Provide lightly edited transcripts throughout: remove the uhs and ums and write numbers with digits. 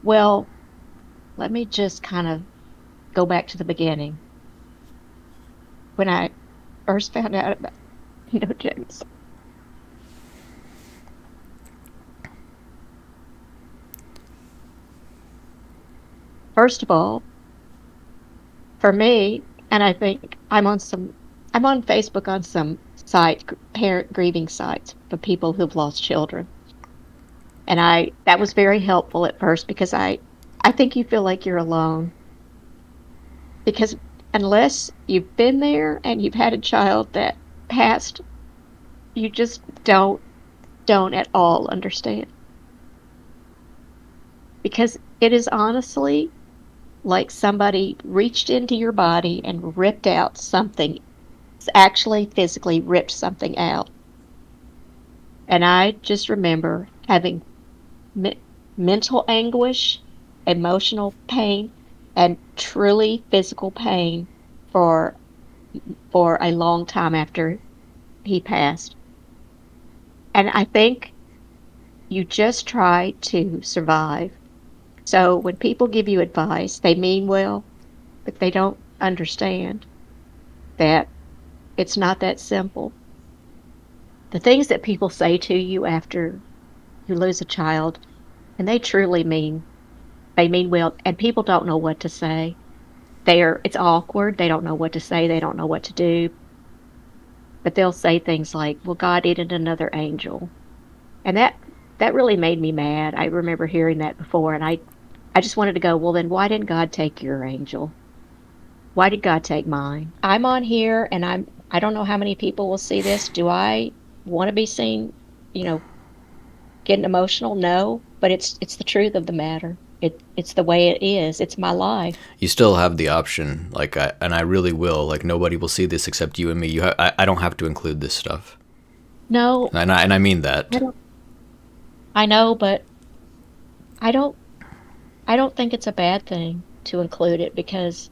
Well, let me just kind of go back to the beginning. When I first found out about, James. First of all, for me, and I think I'm on Facebook on some parent grieving sites for people who've lost children. And that was very helpful at first because I think you feel like you're alone because unless you've been there and you've had a child that passed, you just don't at all understand. Because it is honestly like somebody reached into your body and ripped out something, actually physically ripped something out. And I just remember having me- mental anguish, emotional pain, and truly physical pain for a long time after he passed. And I think you just try to survive. So when people give you advice, they mean well, but they don't understand that it's not that simple. The things that people say to you after you lose a child, and they mean well, and people don't know what to say. It's awkward. They don't know what to say. They don't know what to do. But they'll say things like, "Well, God needed another angel," and that really made me mad. I remember hearing that before, and I just wanted to go, well, then why didn't God take your angel? Why did God take mine? I'm on here, and I don't know how many people will see this. Do I want to be seen, you know, getting emotional? No, but it's the truth of the matter. It's the way it is. It's my life. You still have the option, like, and I really will. Like, nobody will see this except you and me. I don't have to include this stuff, No, and I mean I that. don't. I know, but I don't. I don't think it's a bad thing to include it because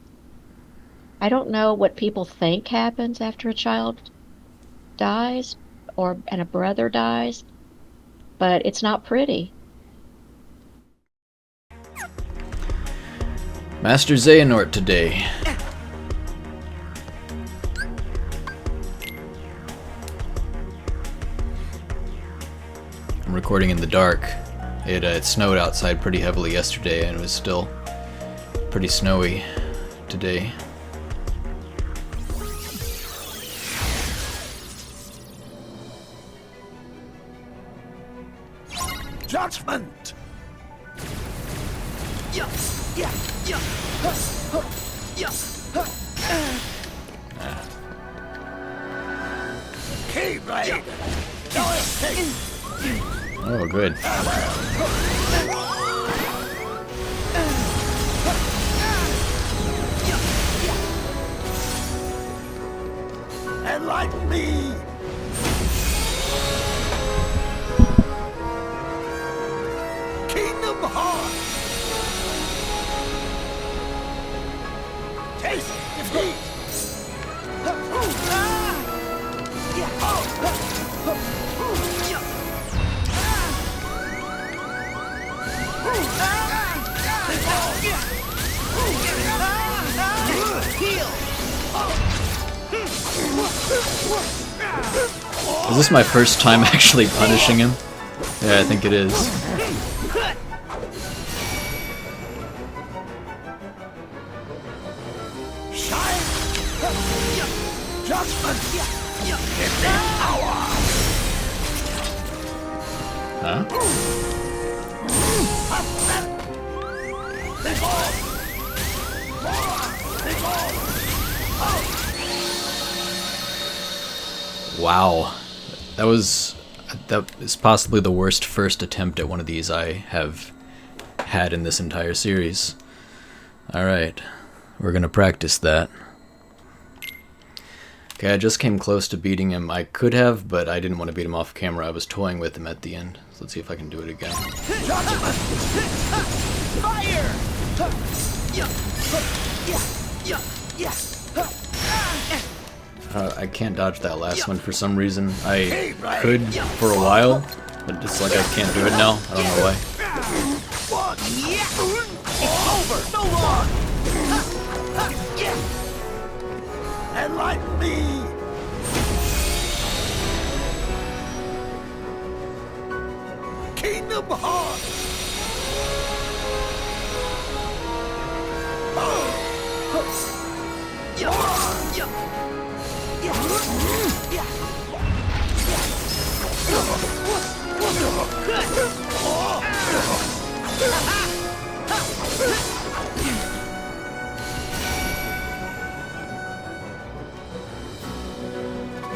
I don't know what people think happens after a child dies and a brother dies, but it's not pretty. Master Xehanort today. I'm recording in the dark. It snowed outside pretty heavily yesterday, and it was still pretty snowy today. Judgment! Keyblade! No escape! Oh, good. Enlighten me! Kingdom Hearts! Taste defeat! Is this my first time actually punishing him? Yeah, I think it is. Shine! Judgment! In this hour! Huh? Wow. That is possibly the worst first attempt at one of these I have had in this entire series. Alright, we're gonna practice that. Okay, I just came close to beating him. I could have, but I didn't want to beat him off camera. I was toying with him at the end. So let's see if I can do it again. Fire! I can't dodge that last one for some reason. I could for a while, but it's like I can't do it now. I don't know why. One. Yeah. It's over. So long. Yeah. And like me. Kingdom Hearts.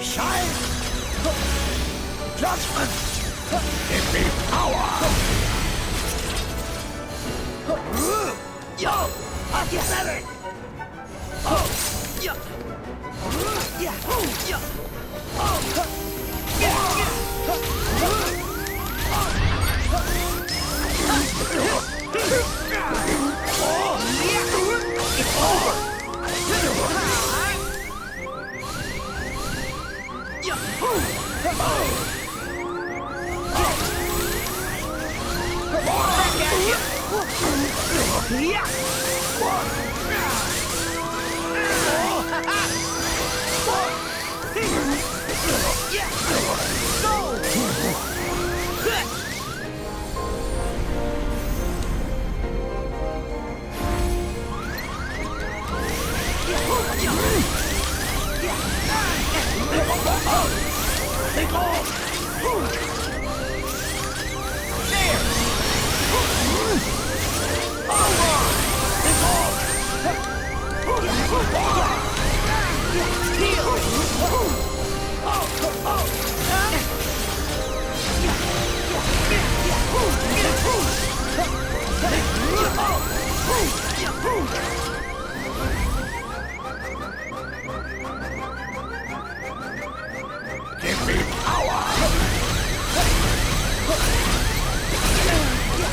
Shine! Judgment! Give me power! Yo! Epidemic! Oh! Yeah! Yeah! Yeah! It's over! Give me power!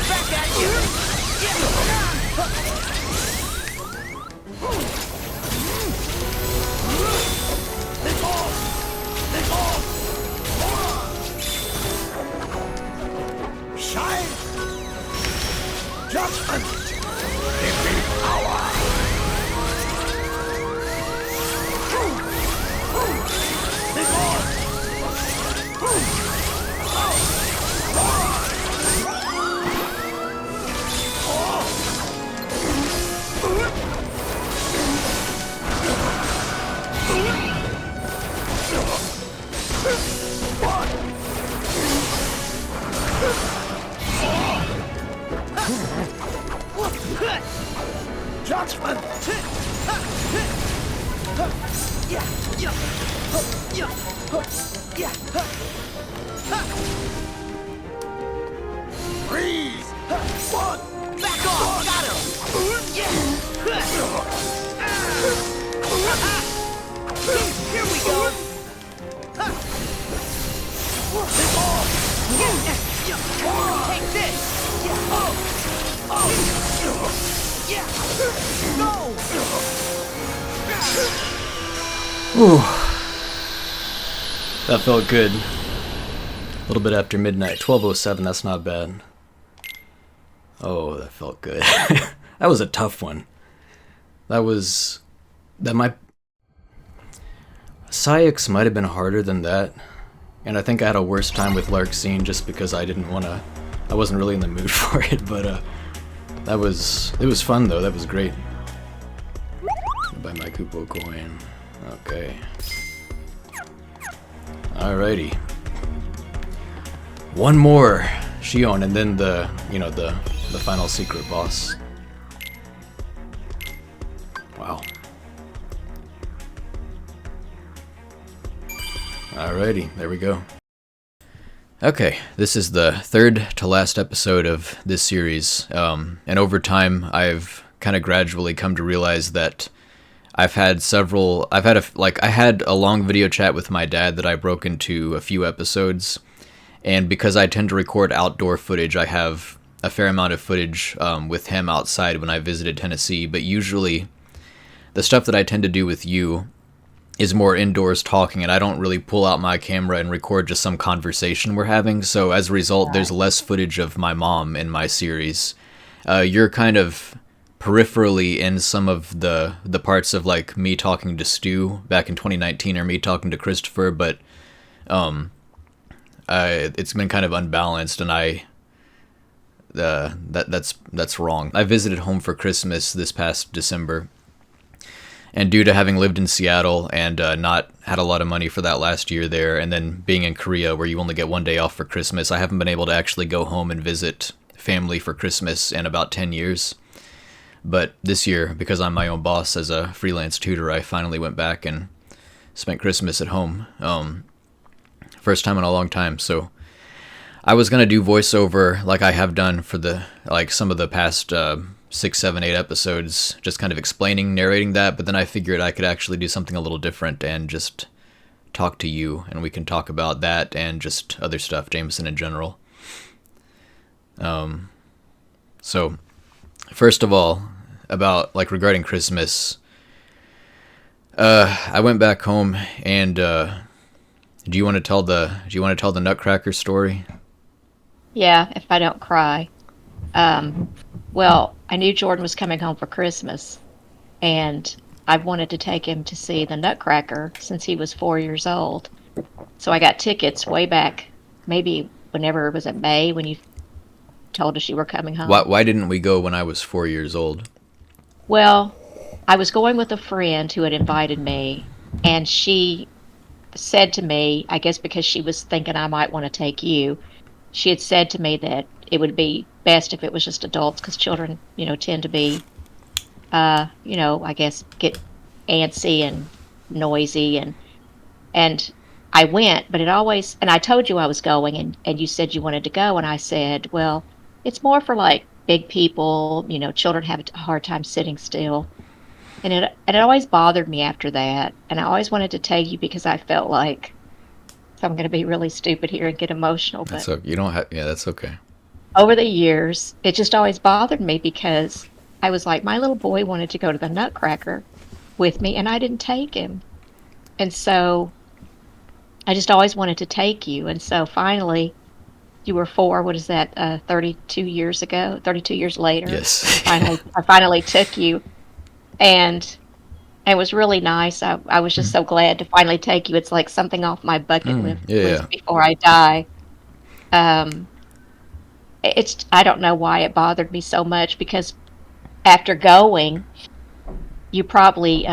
Back at you! Shine! Judgment! Give me power! Judgment! Freeze! One! Back off! Got him! Here we go! Take this! No! Whew. That felt good. A little bit after midnight. 12:07, that's not bad. Oh, that felt good. That was a tough one. That might... Psyx might have been harder than that. And I think I had a worse time with Larxene just because I wasn't really in the mood for it, but it was fun though, that was great. Buy my Kupo coin. Okay. Alrighty. One more Xion and then the final secret boss. Wow. Alrighty, there we go. Okay, this is the third to last episode of this series, and over time I've kind of gradually come to realize that I had a long video chat with my dad that I broke into a few episodes, and because I tend to record outdoor footage, I have a fair amount of footage with him outside when I visited Tennessee, but usually the stuff that I tend to do with you is more indoors talking, and I don't really pull out my camera and record just some conversation we're having, so as a result, there's less footage of my mom in my series. you're kind of peripherally in some of the parts of like me talking to Stu back in 2019 or me talking to Christopher, but it's been kind of unbalanced, and that's wrong. I visited home for Christmas this past December, and due to having lived in Seattle and not had a lot of money for that last year there, and then being in Korea where you only get one day off for Christmas, I haven't been able to actually go home and visit family for Christmas in about 10 years. But this year, because I'm my own boss as a freelance tutor, I finally went back and spent Christmas at home. First time in a long time. So I was gonna do voiceover like I have done for some of the past 6, 7, 8 episodes, just kind of explaining, narrating that. But then I figured I could actually do something a little different and just talk to you, and we can talk about that and just other stuff, Jamison in general. So first of all, about like regarding Christmas, I went back home and do you want to tell the Nutcracker story? Yeah, if I don't cry. Well, I knew Jordan was coming home for Christmas, and I wanted to take him to see the Nutcracker since he was 4 years old. So I got tickets way back, maybe whenever it was in May when you told us you were coming home. Why didn't we go when I was 4 years old? Well, I was going with a friend who had invited me, and she said to me, I guess because she was thinking I might want to take you, she had said to me that it would be best if it was just adults because children, tend to be, I guess get antsy and noisy and I went, but and I told you I was going and you said you wanted to go and I said, well, it's more for like big people, children have a hard time sitting still. And it always bothered me after that. And I always wanted to tell you because I felt like so I'm going to be really stupid here and get emotional. But So you don't have, yeah, that's okay. over the years, it just always bothered me because I was like, my little boy wanted to go to the Nutcracker with me, and I didn't take him. And so I just always wanted to take you. And so finally, you were 4. What is that? 32 years ago. 32 years later. Yes. I finally took you, and it was really nice. I was just so glad to finally take you. It's like something off my bucket list before I die. Um, I don't know why it bothered me so much because after going, you probably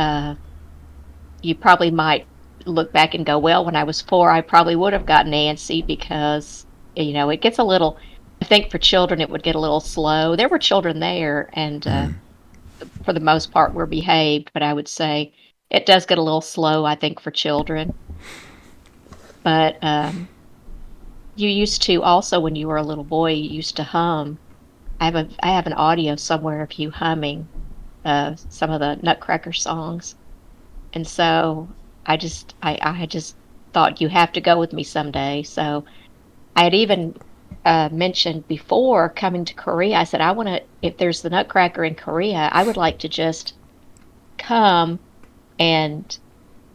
might look back and go, well, when I was 4, I probably would have gotten antsy because it gets a little. I think for children it would get a little slow. There were children there, and for the most part were behaved, but I would say it does get a little slow. I think for children, but you used to also when you were a little boy, you used to hum. I have an audio somewhere of you humming some of the Nutcracker songs, and so I had just thought you have to go with me someday. So I had even mentioned before coming to Korea. I said I want to if there's the Nutcracker in Korea, I would like to just come and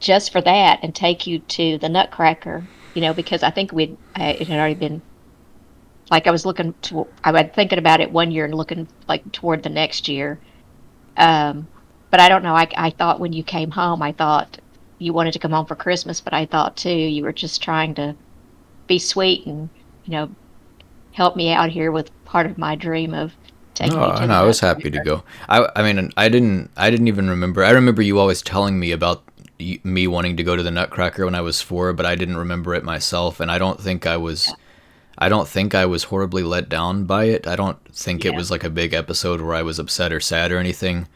just for that and take you to the Nutcracker. Because I think it had already been like I was thinking about it one year and looking like toward the next year. But I don't know. I thought when you came home, I thought you wanted to come home for Christmas, but I thought too you were just trying to be sweet and help me out here with part of my dream of taking you to No, I was happy to go. I mean, I didn't even remember. I remember you always telling me about me wanting to go to the Nutcracker when I was 4, but I didn't remember it myself, and I don't think I was horribly let down by it. I don't think it was like a big episode where I was upset or sad or anything.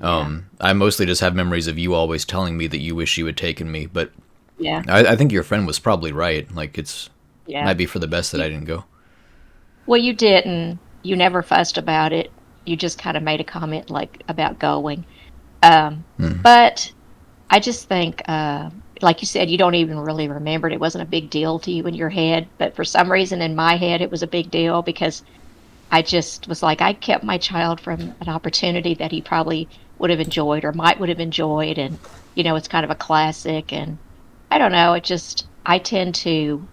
I mostly just have memories of you always telling me that you wish you had taken me, but Yeah. I think your friend was probably right. Like Yeah. might be for the best that I didn't go. Well, you didn't. You never fussed about it. You just kind of made a comment like about going. But I just think, like you said, you don't even really remember it. It wasn't a big deal to you in your head, but for some reason in my head, it was a big deal because I just was like, I kept my child from an opportunity that he probably would have enjoyed or might would have enjoyed, and it's kind of a classic, and I don't know. I tend to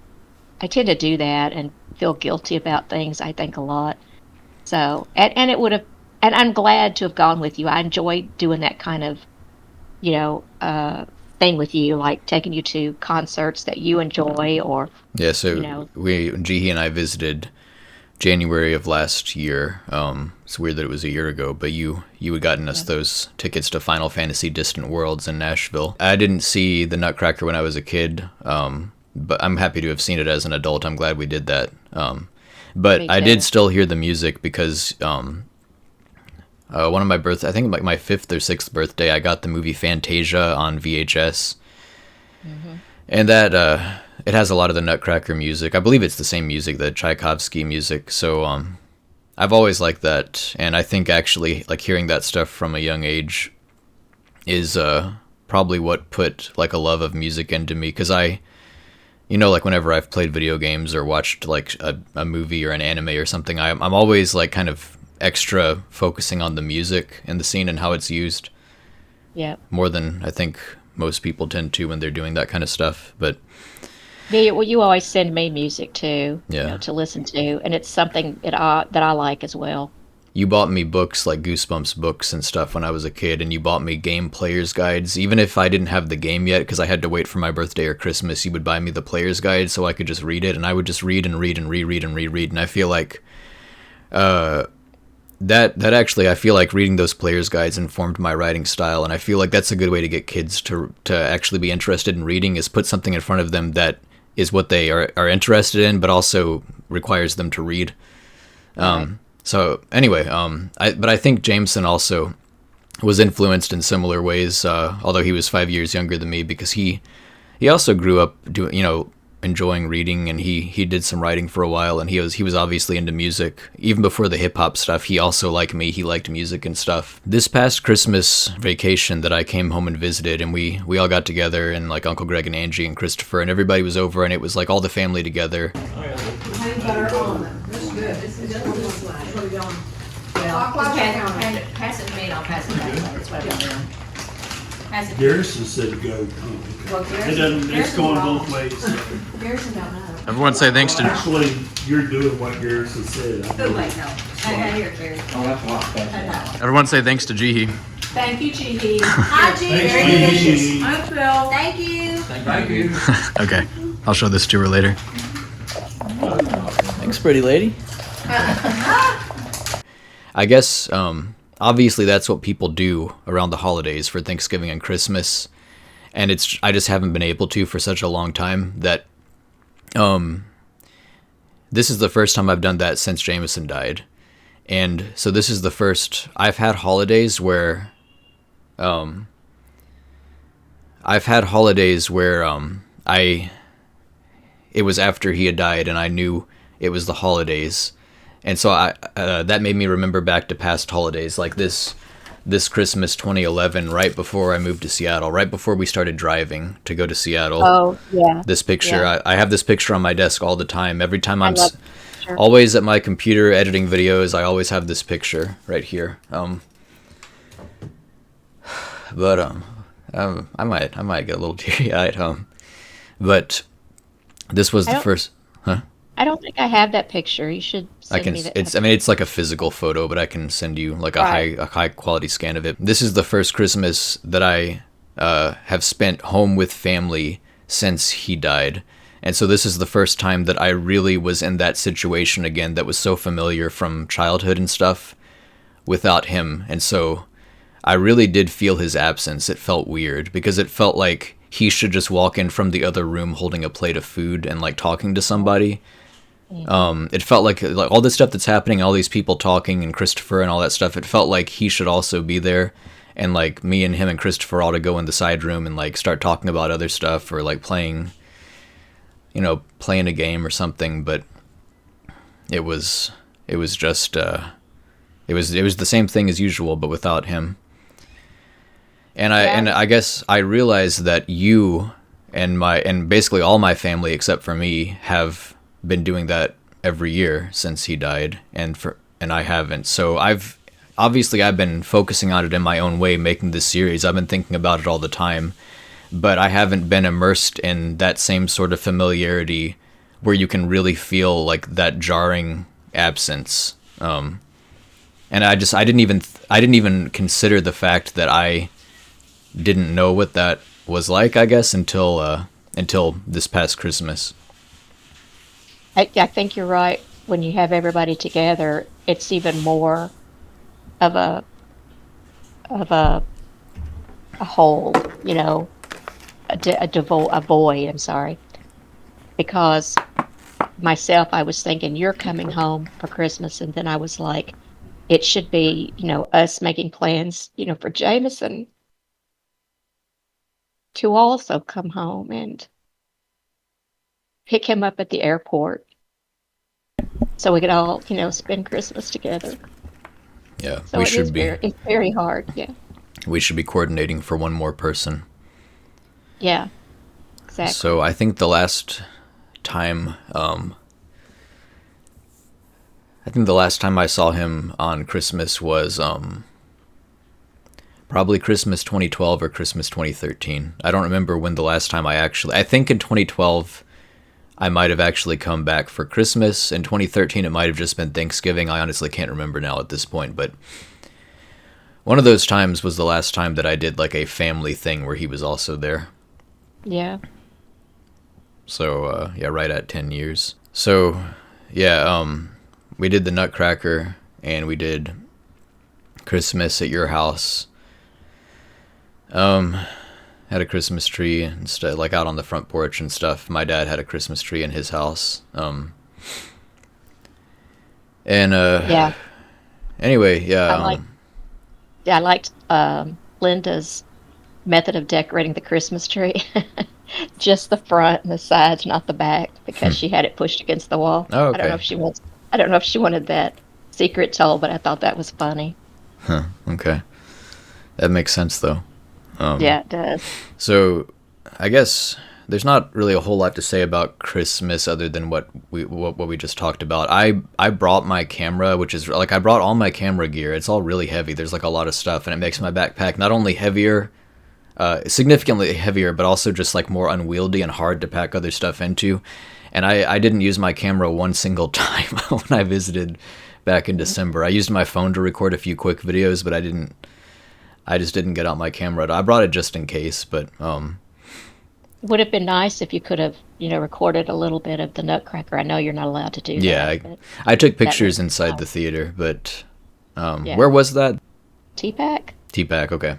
do that and feel guilty about things. I think a lot. So, and it would have, and I'm glad to have gone with you. I enjoyed doing that kind of, you know, thing with you, like taking you to concerts that you enjoy, or Yeah, you so know, Jihi and I visited January of last year. It's weird that it was a year ago, but you had gotten us yeah, those tickets to Final Fantasy Distant Worlds in Nashville. I didn't see the Nutcracker when I was a kid, but I'm happy to have seen it as an adult. I'm glad we did that. But me I did too. still hear the music because one of my I think like my 5th or 6th birthday, I got the movie Fantasia on VHS, Hmm. and that it has a lot of the Nutcracker music. I believe it's the same music, the Tchaikovsky music. So I've always liked that, and I think actually like hearing that stuff from a young age is probably what put like a love of music into me. Because like whenever I've played video games or watched like a movie or an anime or something, I'm always like kind of extra focusing on the music and the scene and how it's used Yeah. more than I think most people tend to when they're doing that kind of stuff. But Me, well, you always send me music too, yeah, to listen to, and it's something that I like as well. you bought me books like Goosebumps books and stuff when I was a kid, and you bought me game player's guides. Even if I didn't have the game yet, because I had to wait for my birthday or Christmas, you would buy me the player's guide so I could just read it, and I would just read and read and reread and reread. And I feel like that actually, I feel like reading those player's guides informed my writing style, and I feel like that's a good way to get kids to actually be interested in reading, is put something in front of them that is what they are interested in, but also requires them to read. Right. So anyway, but I think Jameson also was influenced in similar ways, although he was 5 years younger than me, because he also grew up enjoying reading, and he did some writing for a while, and he was obviously into music even before the hip hop stuff. He also, like me, he liked music and stuff. This past Christmas vacation that I came home and visited, and we all got together, and like Uncle Greg and Angie and Christopher and everybody was over, and it was like all the family together. Honey butter on them. That's good. This is just one slide. What are we going? Well, pass it to me and I'll pass it back. That's what I'm doing. Pass it. Garrison said go. Well, It doesn't, it's going both ways. Garrison don't know. Everyone say thanks to Actually, you're doing what Garrison said. Oh, wait, no. I hear it, Gary. Oh, that's a lot better. everyone say thanks to Jihi. Thank you, Chihi. Hi, Chihi. Thanks, Very Chihi. delicious. Hi, Phil. Thank you. Thank you. Okay, I'll show this to her later. Thanks, pretty lady. I guess obviously that's what people do around the holidays for Thanksgiving and Christmas, and I just haven't been able to for such a long time that this is the first time I've done that since Jamison died. And so this is the first I've had holidays where I it was after he had died and I knew it was the holidays. And so that made me remember back to past holidays like this Christmas 2011, right before I moved to Seattle, right before we started driving to go to Seattle. Oh, yeah. This picture, Yeah. I have this picture on my desk all the time. Every time I I'm love that picture. always at my computer editing videos, I always have this picture right here. But I might get a little teary-eyed. But this was the first. Huh? I don't think I have that picture. You should I send can. me that. It's like a physical photo, but I can send you like Right. a high quality scan of it. This is the first Christmas that I have spent home with family since he died, and so this is the first time that I really was in that situation again that was so familiar from childhood and stuff without him, and so I really did feel his absence. It felt weird because it felt like he should just walk in from the other room holding a plate of food and like talking to somebody. It felt like all this stuff that's happening, all these people talking and Christopher and all that stuff, it felt like he should also be there, and like me and him and Christopher ought to go in the side room and like start talking about other stuff or like playing a game or something. But it was just it was the same thing as usual but without him. And I guess I realized that you and basically all my family except for me have been doing that every year since he died, and I haven't. So I've been focusing on it in my own way, making this series. I've been thinking about it all the time, but I haven't been immersed in that same sort of familiarity where you can really feel like that jarring absence. and I didn't even consider the fact that I didn't know what that was like, I guess, until this past Christmas. I think you're right. When you have everybody together, it's even more of a hole, a void. I'm sorry, because myself, I was thinking you're coming home for Christmas, and then I was like, it should be, us making plans, for Jameson to also come home and pick him up at the airport so we could all, spend Christmas together. Yeah, So it's very hard. Yeah. we should be coordinating for one more person. Yeah, exactly. So I think the last time, I saw him on Christmas was probably Christmas 2012 or Christmas 2013. I don't remember when the last time I think in 2012 I might have actually come back for Christmas. In 2013 it might have just been Thanksgiving. I honestly can't remember now at this point, but one of those times was the last time that I did like a family thing where he was also there. Yeah. So yeah, right at 10 years. So yeah, we did the Nutcracker and we did Christmas at your house. Had a Christmas tree and stuff, like out on the front porch and stuff. My dad had a Christmas tree in his house. Yeah. Anyway, yeah. I liked Linda's method of decorating the Christmas tree. Just the front and the sides, not the back, because she had it pushed against the wall. Oh, okay. I don't know if she wanted that secret told, but I thought that was funny. Huh. Okay. That makes sense, though. Yeah, it does. So, I guess there's not really a whole lot to say about Christmas other than what we just talked about. I brought my camera, which is like I brought all my camera gear. It's all really heavy. There's like a lot of stuff, and it makes my backpack not only heavier, significantly heavier, but also just like more unwieldy and hard to pack other stuff into. And I didn't use my camera one single time when I visited back in December. I used my phone to record a few quick videos, but I just didn't get out my camera. I brought it just in case, but Would have been nice if you could have, recorded a little bit of the Nutcracker. I know you're not allowed to do yeah, that. I took pictures was inside nice. the theater, but Yeah. where was that? T-Pack? T-Pack, okay.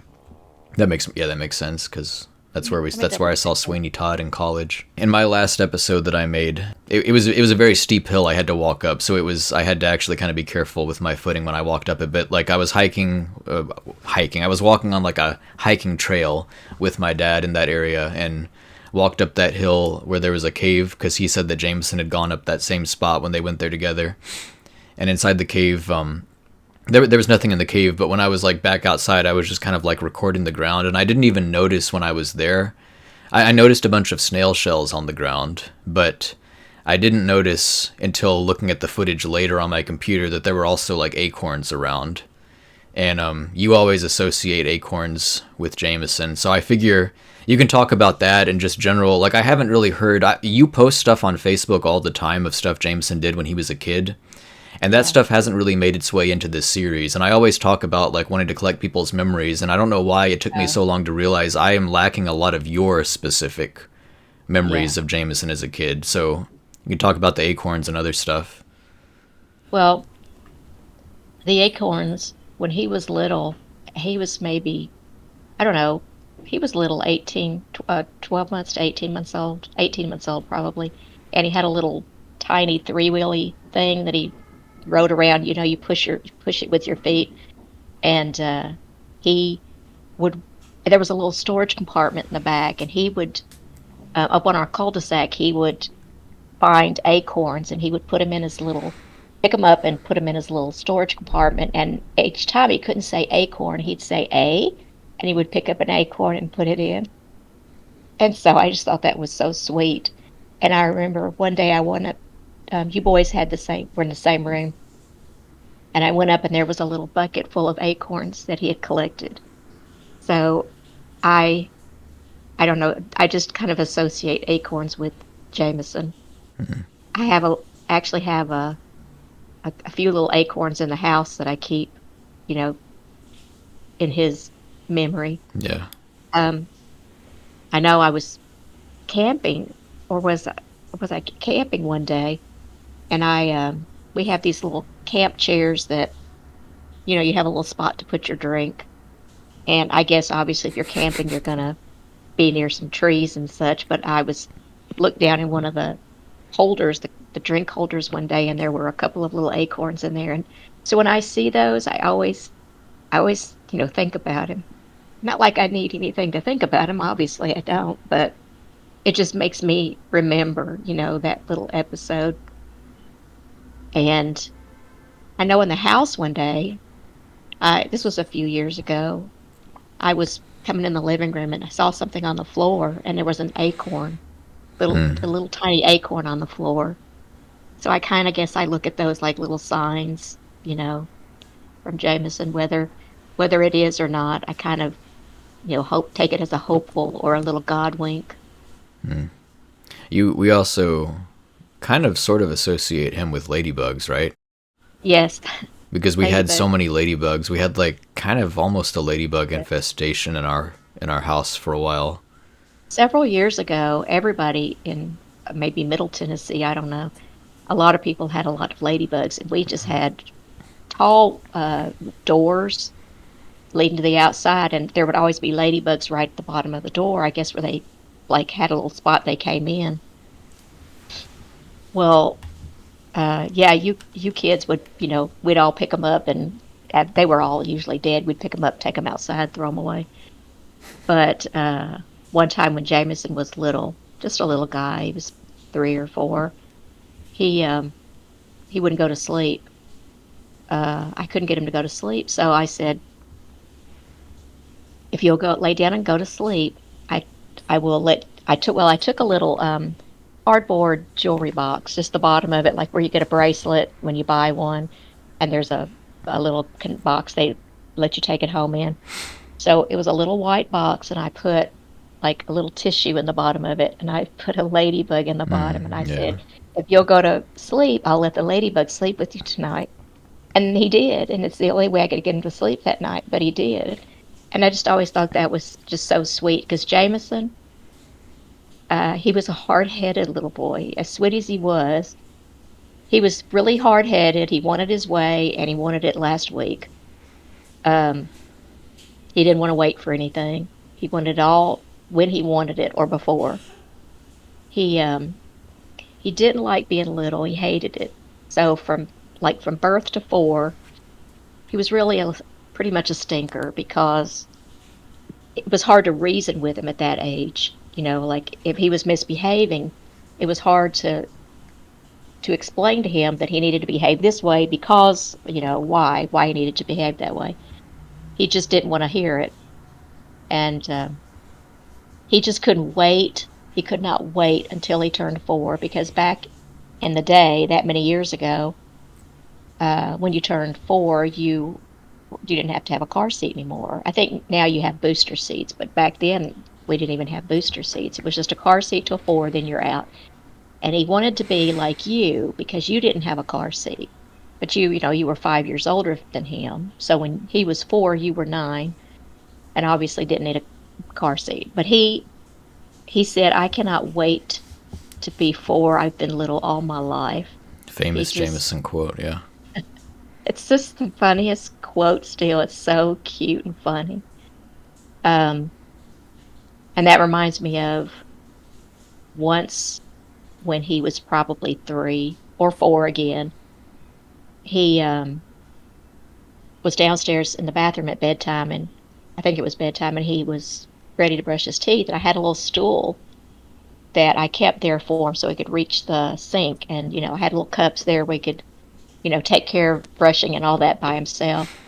That makes sense because that's where I saw Sweeney Todd in college. In my last episode that I made, it was a very steep hill I had to walk up, so I had to actually kind of be careful with my footing when I walked up a bit. Like I was hiking. I was walking on like a hiking trail with my dad in that area and walked up that hill where there was a cave because he said that Jameson had gone up that same spot when they went there together. And inside the cave, there was nothing in the cave, but when I was like back outside, I was just kind of like recording the ground, and I didn't even notice when I was there. I noticed a bunch of snail shells on the ground, but I didn't notice until looking at the footage later on my computer that there were also like acorns around. And you always associate acorns with Jameson, so I figure you can talk about that and just general. Like I haven't really heard. You post stuff on Facebook all the time of stuff Jameson did when he was a kid. And that stuff hasn't really made its way into this series. And I always talk about like wanting to collect people's memories. And I don't know why it took me so long to realize I am lacking a lot of your specific memories of Jameson as a kid. So you can talk about the acorns and other stuff. Well, the acorns, when he was little, he was maybe, I don't know, he was little, 12 months to 18 months old, 18 months old probably. And he had a little tiny three-wheelie thing that he rode around. You push it with your feet, and he would. There was a little storage compartment in the back, and he would up on our cul-de-sac. He would find acorns, and he would pick them up and put them in his little storage compartment. And each time he couldn't say acorn, he'd say a, and he would pick up an acorn and put it in. And so I just thought that was so sweet. And I remember one day I went up. You boys were in the same room. And I went up and there was a little bucket full of acorns that he had collected. So I don't know, I just kind of associate acorns with Jameson. Mm-hmm. I actually have a few little acorns in the house that I keep you know, in his memory. Yeah. Um, I know I was camping, or was I camping one day, and we have these little camp chairs that, you have a little spot to put your drink. And I guess obviously if you're camping, you're gonna be near some trees and such. But I was looked down in one of the holders, the drink holders one day, and there were a couple of little acorns in there. And so when I see those, I always, think about him. Not like I need anything to think about him, obviously I don't, but it just makes me remember, that little episode. And I know in the house one day, this was a few years ago, I was coming in the living room and I saw something on the floor and there was an acorn, a little tiny acorn on the floor. So I kind of guess I look at those like little signs, from Jameson, whether it is or not. I kind of, hope take it as a hopeful or a little God wink. We also kind of sort of associate him with ladybugs, right? Yes, Because we had so ladybug. many ladybugs. We had like kind of almost a ladybug infestation in our house for a while. Several years ago, everybody in maybe Middle Tennessee, I don't know, a lot of people had a lot of ladybugs, and we just had tall doors leading to the outside, and there would always be ladybugs right at the bottom of the door, I guess, where they like had a little spot they came in. Well, yeah, you kids would, we'd all pick them up, and they were all usually dead. We'd pick them up, take them outside, throw them away. But one time when Jameson was little, just a little guy, he was 3 or 4, he um, he wouldn't go to sleep. I couldn't get him to go to sleep, so I said, if you'll go lay down and go to sleep, I I will let I took a little cardboard jewelry box, just the bottom of it, like where you get a bracelet when you buy one, and there's a little box they let you take it home in. So it was a little white box, and I put like a little tissue in the bottom of it, and I put a ladybug in the bottom, and I Yeah. said, if you'll go to sleep, I'll let the ladybug sleep with you tonight. And he did, and it's the only way I could get him to sleep that night, but he did. And I just always thought that was just so sweet because Jameson, he was a hard-headed little boy. As sweet as he was really hard-headed. He wanted his way, and he wanted it last week. Um, he didn't want to wait for anything. He wanted it all when he wanted it or before. He he didn't like being little. He hated it. So from birth to 4, he was really pretty much a stinker because it was hard to reason with him at that age. Like if he was misbehaving, it was hard to explain to him that he needed to behave this way because, why he needed to behave that way. He just didn't want to hear it. And he just couldn't wait. He could not wait until he turned 4 because back in the day, that many years ago, when you turned 4, you didn't have to have a car seat anymore. I think now you have booster seats, but back then we didn't even have booster seats. It was just a car seat till 4, then you're out. And he wanted to be like you because you didn't have a car seat. But you were 5 years older than him. So when he was 4, you were 9, and obviously didn't need a car seat. But he said, I cannot wait to be 4. I've been little all my life. He Famous just, Jameson quote, yeah. it's just the funniest quote still. It's so cute and funny. Um, and that reminds me of once when he was probably 3 or 4 again. He was downstairs in the bathroom at bedtime, and I think it was bedtime, and he was ready to brush his teeth. And I had a little stool that I kept there for him so he could reach the sink. And, I had little cups there where he could, take care of brushing and all that by himself.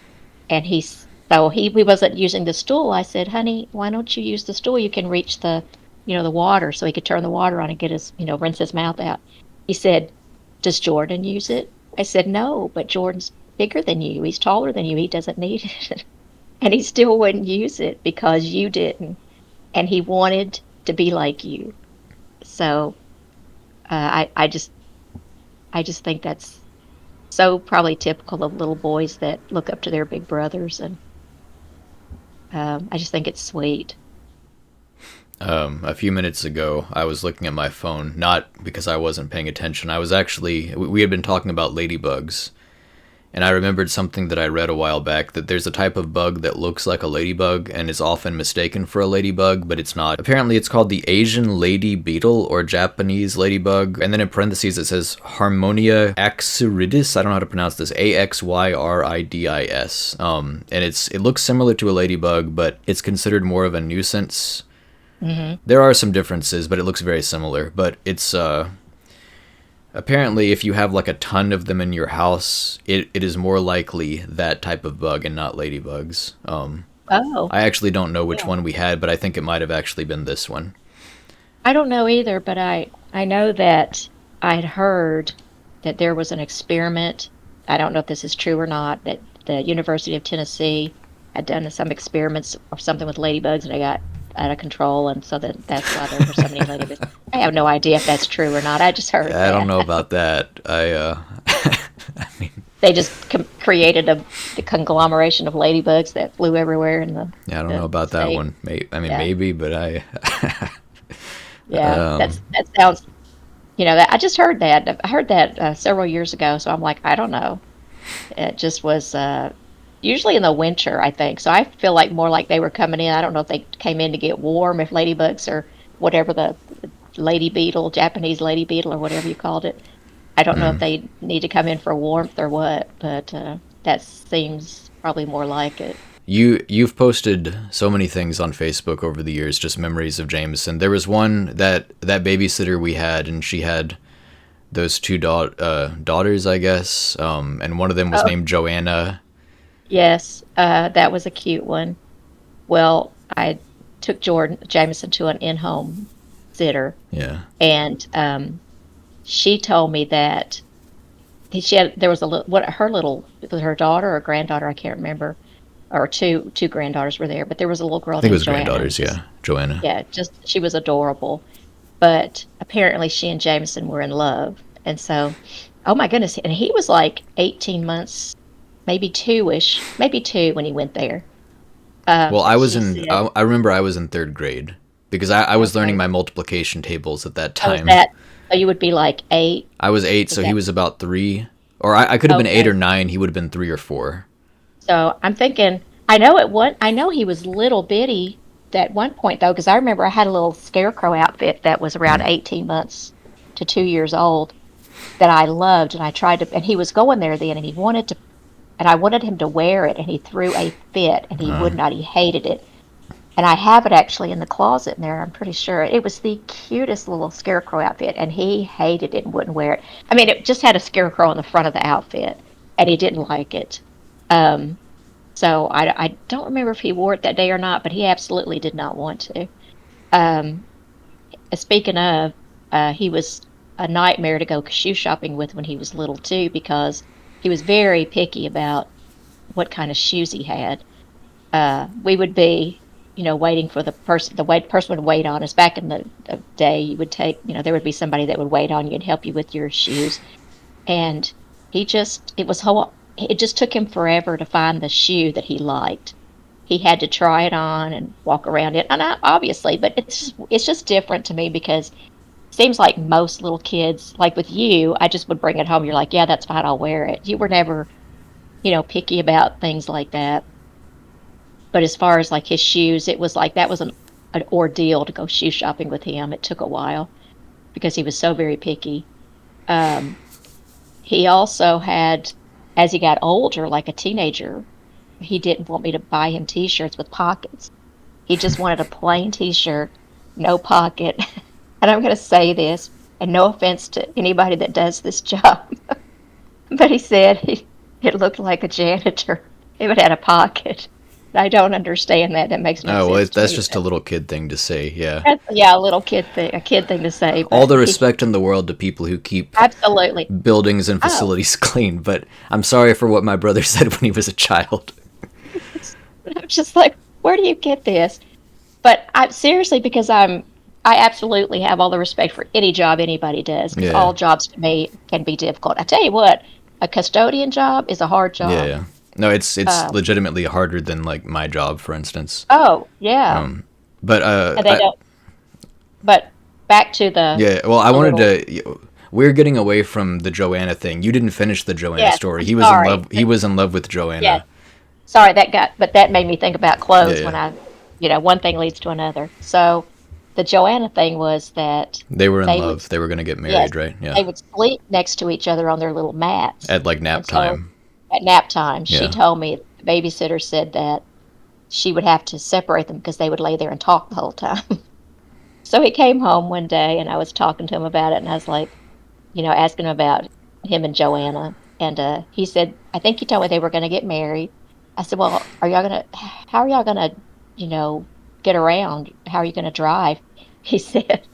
And he wasn't using the stool. I said, honey, why don't you use the stool? You can reach the water so he could turn the water on and get his, rinse his mouth out. He said, does Jordan use it? I said, no, but Jordan's bigger than you. He's taller than you. He doesn't need it. And he still wouldn't use it because you didn't. And he wanted to be like you. So I just think so probably typical of little boys that look up to their big brothers, and I just think it's sweet. A few minutes ago, I was looking at my phone, not because I wasn't paying attention. I was actually, we had been talking about ladybugs, and I remembered something that I read a while back, that there's a type of bug that looks like a ladybug and is often mistaken for a ladybug, but it's not. Apparently it's called the Asian lady beetle or Japanese ladybug, and then in parentheses it says Harmonia axyridis. I don't know how to pronounce this. Axyridis. And it looks similar to a ladybug, but it's considered more of a nuisance. There are some differences, but it looks very similar. But it's apparently if you have like a ton of them in your house, it is more likely that type of bug and not ladybugs. Oh, I actually don't know which yeah. one we had, but I think it might have actually been this one. I don't know either, but I know that I'd heard that there was an experiment. I don't know if this is true or not, that the University of Tennessee had done some experiments or something with ladybugs, and they got out of control, and so that's why there were so many ladybugs. I have no idea if that's true or not. I just heard I don't that. know about that. I mean, They just created a conglomeration of ladybugs that flew everywhere in yeah, I don't know the about that state. one. I mean, Yeah, maybe, but yeah. um, That sounds. That I just heard that. I heard that several years ago. So I'm like, I don't know. It just was usually in the winter, I think. So I feel like more like they were coming in. I don't know if they came in to get warm, if ladybugs or whatever the lady beetle, Japanese lady beetle, or whatever you called it. I don't know if mm. they need to come in for warmth or what, but that seems probably more like it. You've posted so many things on Facebook over the years, just memories of Jameson. There was one that babysitter we had, and she had those two daughters, I guess, and one of them was Oh, named Joanna. yes, that was a cute one. Well, I took Jordan Jameson to an in-home sitter, Yeah. and she told me that she had there was a little what her little it was her daughter or granddaughter, I can't remember, or two granddaughters were there, but there was a little I girl think it named was Joanna, and granddaughters, yeah. Joanna. yeah, just she was adorable. But apparently she and Jameson were in love, and so, oh my goodness, and he was like 18 months, maybe two-ish, maybe two when he went there. Well, She said, I remember I was in third grade because I was learning okay, my multiplication tables at that oh, is time. that, so you would be like eight, I was 8, is so he that, was about 3. Or I could have been 8 or okay. 9, he would have been 3 or 4. So I'm thinking, I know he was little bitty at one point though, because I remember I had a little scarecrow outfit that was around 18 months to 2 years old that I loved, and I tried to, and he was going there then, and he wanted to, and I wanted him to wear it, and he threw a fit, and he Uh, would not. He hated it, and I have it actually in the closet in there. I'm pretty sure it was the cutest little scarecrow outfit, and he hated it and wouldn't wear it. I mean, it just had a scarecrow on the front of the outfit, and he didn't like it. Um, so I don't remember if he wore it that day or not, but he absolutely did not want to. Um, Speaking of, he was a nightmare to go shoe shopping with when he was little too, because he was very picky about what kind of shoes he had. We would be, waiting for the person would wait on us. Back in the day, you would take, there would be somebody that would wait on you and help you with your shoes. And it just took him forever to find the shoe that he liked. He had to try it on and walk around it, and obviously, but it's just different to me because it seems like most little kids, like with you, I just would bring it home. You're like, yeah, that's fine, I'll wear it. You were never, picky about things like that. But as far as like his shoes, it was like that was an ordeal to go shoe shopping with him. It took a while because he was so very picky. Um, he also had, as he got older, like a teenager, he didn't want me to buy him T-shirts with pockets. He just wanted a plain T-shirt, no pocket. And I'm going to say this, and no offense to anybody that does this job, but he said it looked like a janitor if it had a pocket. I don't understand that. That makes no oh, well, sense to that's me. just a little kid thing to say, yeah. Yeah, a kid thing to say, All but the he respect in the world to people who keep absolutely. buildings and Oh, facilities clean, but I'm sorry for what my brother said when he was a child. I'm just like, where do you get this? But I seriously, because I absolutely have all the respect for any job anybody does, because Yeah. all jobs to me can be difficult. I tell you what, a custodian job is a hard Yeah, job. yeah. No, it's Um, legitimately harder than like my job, for instance. oh, yeah. But And they don't, but back to yeah. Well, I the wanted little, to. We're getting away from the Joanna thing. You didn't finish the Joanna yes, story. I'm He was in love. sorry. He was in love with Yes, Joanna. sorry, but that made me think about Yeah, clothes when yeah. one thing leads to another. So the Joanna thing was that They were in they would, love. They were gonna get yes, married, right? Yeah. they would sleep next to each other on their little mats. At like nap And so time. at nap time, she Yeah. told me, the babysitter said that she would have to separate them because they would lay there and talk the whole time. So he came home one day and I was talking to him about it and I was like, asking him about him and Joanna. And he said, I think he told me they were going to get married. I said, well, how are y'all going to, get around? How are you going to drive? He said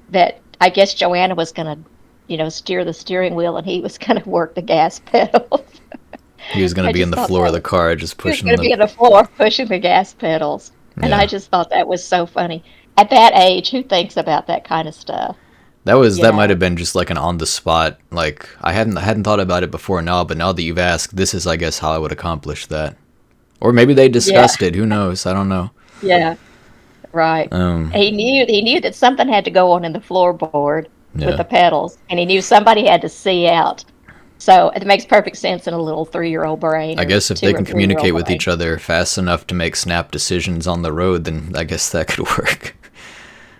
that I guess Joanna was going to, steer the steering wheel and he was going to work the gas pedal. He was gonna I be in just the thought floor of that the car, just he was pushing going to the. be on the floor pushing the gas pedals. And I Yeah. just thought that was so funny. At that age, who thinks about that kind of stuff? You That might know? have been just like an on the spot. Like I hadn't thought about it before now, but now that you've asked, this is I guess how I would accomplish that. Or maybe they Yeah, discussed it. Who knows? I don't know. yeah, right. Um. He knew that something had to go on in the floorboard with Yeah. the pedals, and he knew somebody had to see out. So it makes perfect sense in a little 3-year-old brain I or guess if they two or can 3-year-old communicate with brain. each other fast enough to make snap decisions on the road, then I guess that could work.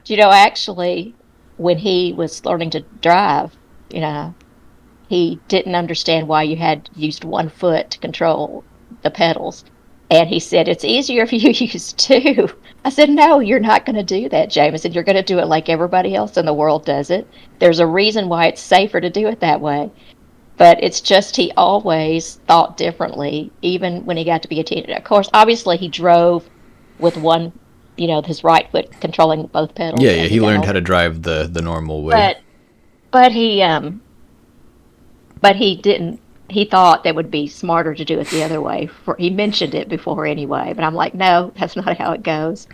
Actually, when he was learning to drive, you know, he didn't understand why you had used one foot to control the pedals. And he said, it's easier if you use two. I said, no, you're not going to do that, Jameson. You're going to do it like everybody else in the world does it. There's a reason why it's safer to do it that way. But it's just he always thought differently, even when he got to be a teenager. Of course, obviously, he drove with one, his right foot controlling both Yeah, pedals yeah. as He he got learned how older. to drive the normal way. But but he but he didn't. He thought that would be smarter to do it the other way. He mentioned it before anyway, but I'm like, no, that's not how it goes.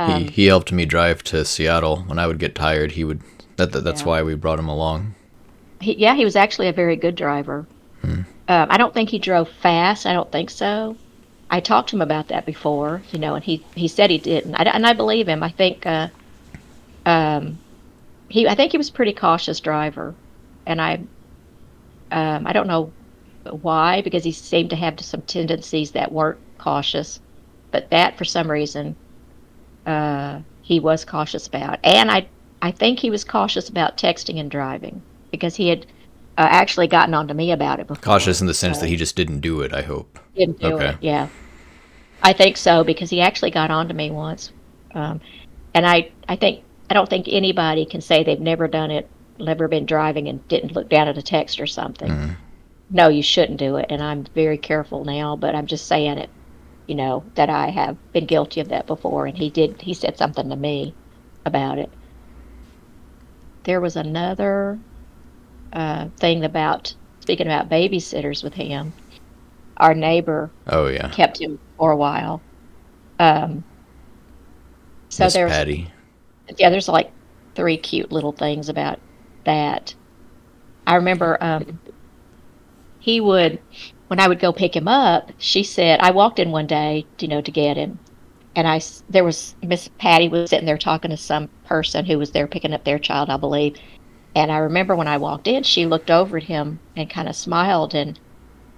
He Um, he helped me drive to Seattle when I would get tired. He would. That's yeah, why we brought him along. yeah, he was actually a very good driver. I don't think he drove fast. I don't think so. I talked to him about that before, and he said he didn't. And I believe him. Um, I think he was a pretty cautious driver, and I don't know why because he seemed to have some tendencies that weren't cautious, but that for some reason he was cautious about. And I think he was cautious about texting and driving because he had actually gotten on to me about it Cautious before. in the sense that So he just didn't do it. I hope. didn't do Okay. it. Yeah, I think so because he actually got on to me once. Um, and I don't think anybody can say they've never done it, never been driving and didn't look down at a text or something. No, you shouldn't do it. And I'm very careful now, but I'm just saying it, that I have been guilty of that before. And he said something to me about it. There was another thing about, speaking about babysitters with him, our neighbor Oh yeah. kept him for a while. Um, so Miss Patty. there's like three cute little things about that. I remember he would, when I would go pick him up, she said, I walked in one day, to get him. And there was Miss Patty was sitting there talking to some person who was there picking up their child, I believe. And I remember when I walked in, she looked over at him and kind of smiled. And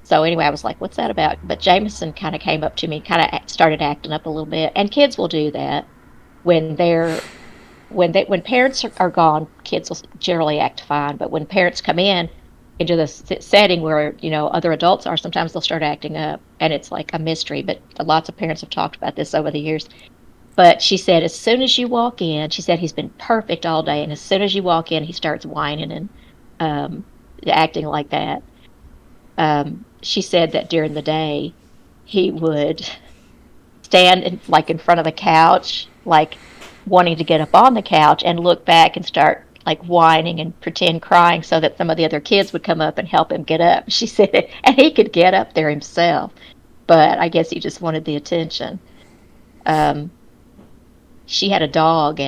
so anyway, I was like, what's that about? But Jameson kind of came up to me, kind of started acting up a little bit. And kids will do that when when parents are gone, kids will generally act fine. But when parents come in into the setting where other adults are, sometimes they'll start acting up, and it's like a mystery. But lots of parents have talked about this over the years. But she said, as soon as you walk in, she said he's been perfect all day, and as soon as you walk in, he starts whining and um, acting like that. She said that during the day, he would stand like in front of the couch, like wanting to get up on the couch and look back and start like whining and pretend crying so that some of the other kids would come up and help him get up. She said, and he could get up there himself, but I guess he just wanted the attention. Um, she had a dog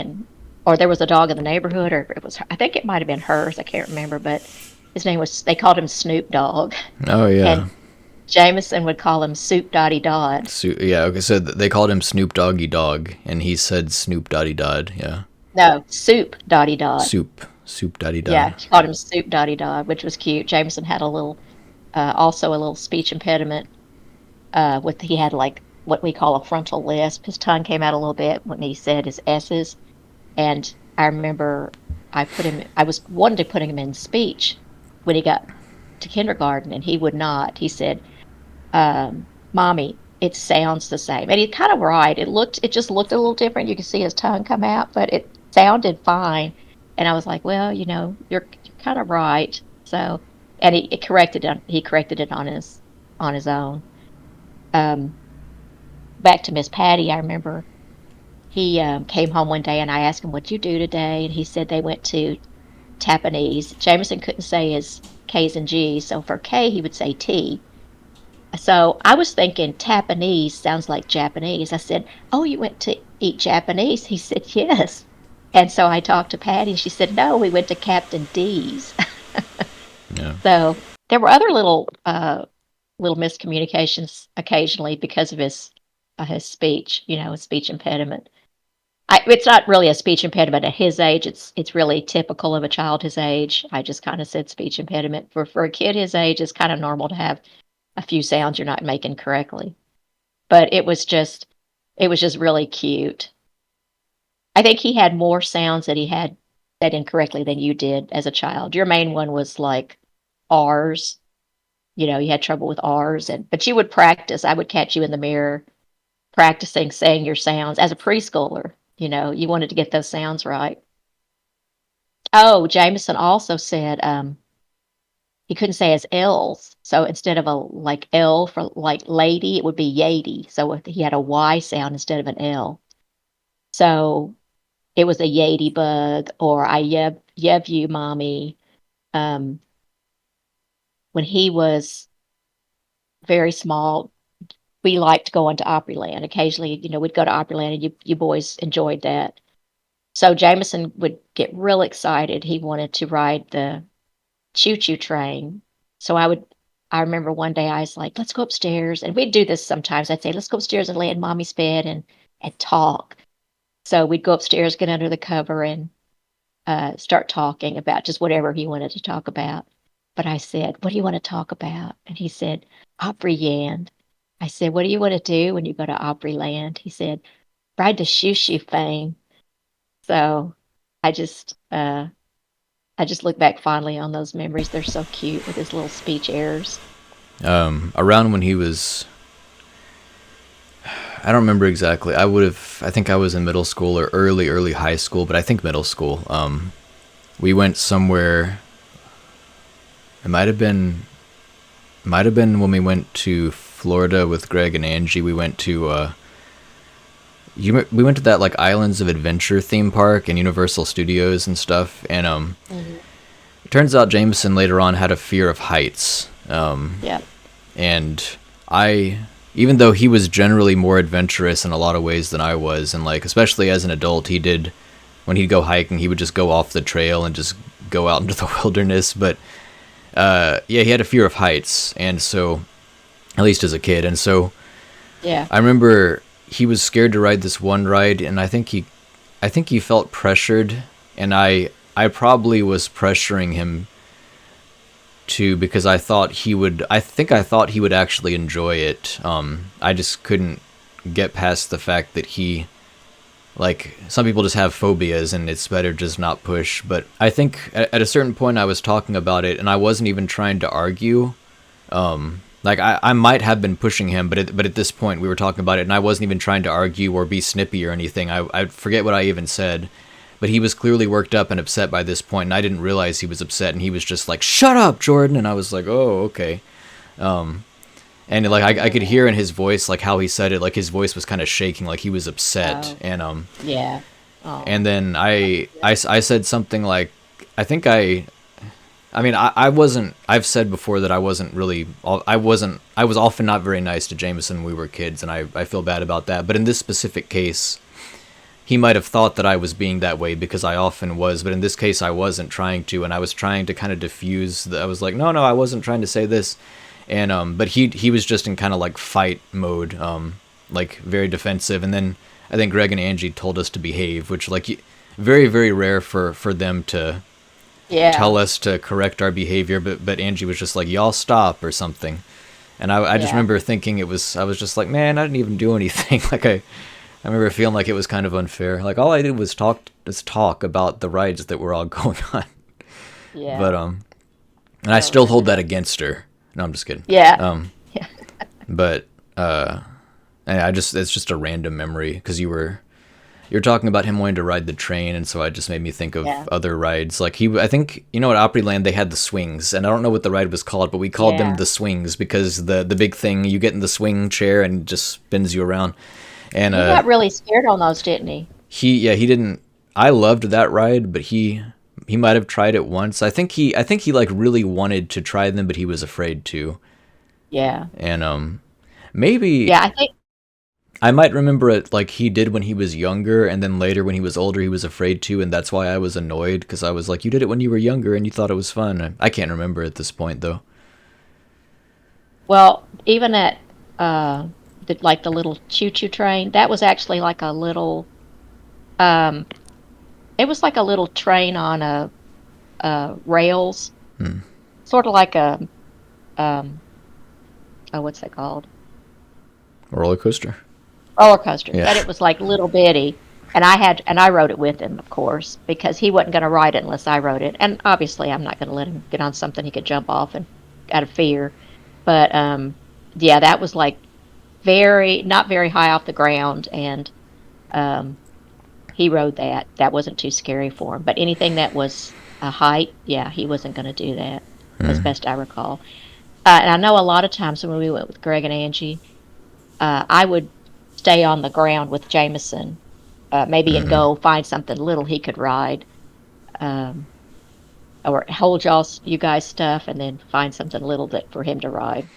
or there was a dog in the neighborhood, or it was, I think it might have been hers. I can't remember, but his name was, they called him Snoop Dogg. Oh yeah. And Jamison would call him Soup Dotty Dodd. Yeah. Okay. So they called him Snoop Doggy Dog, and he said Snoop Dotty Dodd. Yeah. No, Soup Dotty Dodd. Soup Dotty Dodd. Yeah, she called him Soup Dotty Dodd, which was cute. Jameson had a little, also a little speech impediment. He had like what we call a frontal lisp. His tongue came out a little bit when he said his S's. And I remember I was wanted to put him in speech when he got to kindergarten, and he would not. He said, "Mommy, it sounds the same," and he's kind of right. It just looked a little different. You could see his tongue come out, but it sounded fine. And I was like, "Well, you're kind of right." So, and he corrected it. He corrected it on his own. Um, Back to Miss Patty, I remember he came home one day, and I asked him, "What'd you do today?" And he said they went to Japanese. Jameson couldn't say his K's and G's, so for K he would say T. So I was thinking Japanese sounds like Japanese. I said, "Oh, you went to eat Japanese?" He said, "Yes." And so I talked to Patty, and she said, "No, we went to Captain D's." Yeah. So there were other little miscommunications occasionally because of his speech, his speech impediment. It's not really a speech impediment at his age. It's really typical of a child his age. I just kind of said speech impediment. For a kid his age, it's kind of normal to have a few sounds you're not making correctly. But it was just really cute. I think he had more sounds that he had said incorrectly than you did as a child. Your main one was like R's. You had trouble with R's, but you would practice. I would catch you in the mirror practicing saying your sounds as a preschooler. You wanted to get those sounds right. Oh, Jameson also said he couldn't say his L's. So instead of a like L for like lady, it would be Yady. So if he had a Y sound instead of an L. So it was a Yady bug or I yeb you, mommy. Um, when he was very small, we liked going to Opryland. Occasionally, we'd go to Opryland, and you boys enjoyed that. So Jameson would get real excited. He wanted to ride the choo-choo train. So I remember one day I was like, "Let's go upstairs." And we'd do this sometimes. I'd say, "Let's go upstairs and lay in mommy's bed and talk." So we'd go upstairs, get under the cover, and start talking about just whatever he wanted to talk about. But I said, "What do you want to talk about?" And he said, "Opryland." I said, "What do you want to do when you go to Opryland?" He said, "Ride the shoo-shoo thing." So I just look back fondly on those memories. They're so cute with his little speech errors. Around when he was, I don't remember exactly. I think I was in middle school or early high school, but I think middle school. We went somewhere. It might have been when we went to Florida with Greg and Angie. We went to we went to that like Islands of Adventure theme park and Universal Studios and stuff. And it turns out Jameson later on had a fear of heights. Yeah. And even though he was generally more adventurous in a lot of ways than I was, and like especially as an adult, when he'd go hiking, he would just go off the trail and just go out into the wilderness. But he had a fear of heights, and so at least as a kid, and so Yeah. I remember he was scared to ride this one ride, and I think he felt pressured, and I probably was pressuring him too, because I thought he would actually enjoy it. I just couldn't get past the fact that like, some people just have phobias and it's better just not push. But I think at a certain point I was talking about it and I wasn't even trying to argue. Like I might have been pushing him, but at this point we were talking about it and I wasn't even trying to argue or be snippy or anything. I forget what I even said, but he was clearly worked up and upset by this point, and I didn't realize he was upset, and he was just like, "Shut up, Jordan," and I was like, "Oh, okay." And like I could hear in his voice, like how he said it, like his voice was kind of shaking, like he was upset. Oh. And Yeah. Oh. and then I said something like, I wasn't, I've said before that I was often not very nice to Jameson when we were kids, and I feel bad about that. But in this specific case, he might have thought that I was being that way because I often was, but in this case I wasn't trying to, and I was trying to kind of diffuse. I was like, no, I wasn't trying to say this, and but he was just in kind of like fight mode, like very defensive, and then I think Greg and Angie told us to behave, which like very very rare for them to tell us to correct our behavior, but Angie was just like, y'all stop or something, and I just remember thinking I was just like, man, I didn't even do anything. Like I remember feeling like it was kind of unfair. Like all I did was talk about the rides that were all going on. Yeah. But and I still hold that against her. No, I'm just kidding. Yeah. But and it's just a random memory because you're talking about him wanting to ride the train, and so it just made me think of other rides. Like I think at Opryland they had the swings, and I don't know what the ride was called, but we called them the swings because the big thing you get in the swing chair and it just spins you around. And he got really scared on those, didn't he? He didn't. I loved that ride, but he might have tried it once. I think he like really wanted to try them, but he was afraid to. Yeah. And maybe. Yeah, I think. I might remember it like he did when he was younger, and then later when he was older, he was afraid to, and that's why I was annoyed because I was like, you did it when you were younger and you thought it was fun. I can't remember at this point though. Well, even at the little choo-choo train, that was actually like a little. It was like a little train on rails, sort of like a what's that called? Roller coaster. Roller coaster. Yeah. But it was like little bitty, and I rode it with him, of course, because he wasn't going to ride it unless I rode it, and obviously I'm not going to let him get on something he could jump off and out of fear. But yeah, that was like not very high off the ground, and he rode that. That wasn't too scary for him. But anything that was a height, yeah, he wasn't going to do that, as best I recall. And I know a lot of times when we went with Greg and Angie, I would stay on the ground with Jamison, maybe and go find something little he could ride, or hold you guys stuff, and then find something little for him to ride.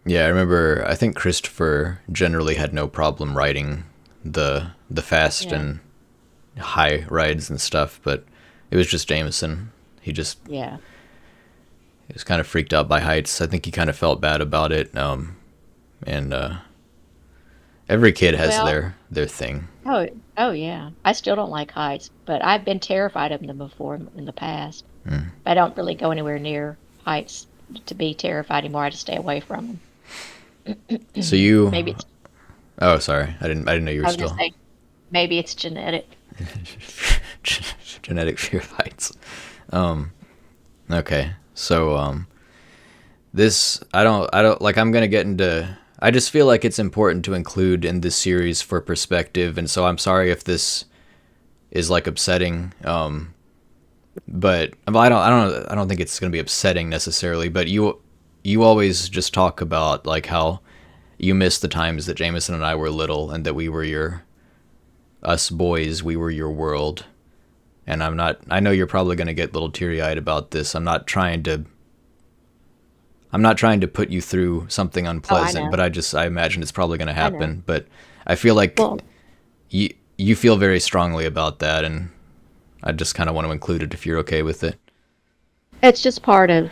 Yeah, I remember. I think Christopher generally had no problem riding the fast and high rides and stuff, but it was just Jameson. He was kind of freaked out by heights. I think he kind of felt bad about it. And every kid has their thing. Oh yeah. I still don't like heights, but I've been terrified of them before in the past. I don't really go anywhere near heights to be terrified anymore. I just stay away from them. So you maybe it's, oh, sorry. I didn't know you were still. Say, maybe it's genetic. Genetic fear of heights. Okay. So this I don't like I'm going to get into I just feel like it's important to include in this series for perspective, and so I'm sorry if this is like upsetting. But I don't think it's going to be upsetting necessarily, but you always just talk about like how you miss the times that Jamison and I were little and that we were us boys, we were your world. And I know you're probably going to get a little teary-eyed about this. I'm not trying to put you through something unpleasant, but I imagine it's probably going to happen. But I feel like you feel very strongly about that, and I just kind of want to include it if you're okay with it. It's just part of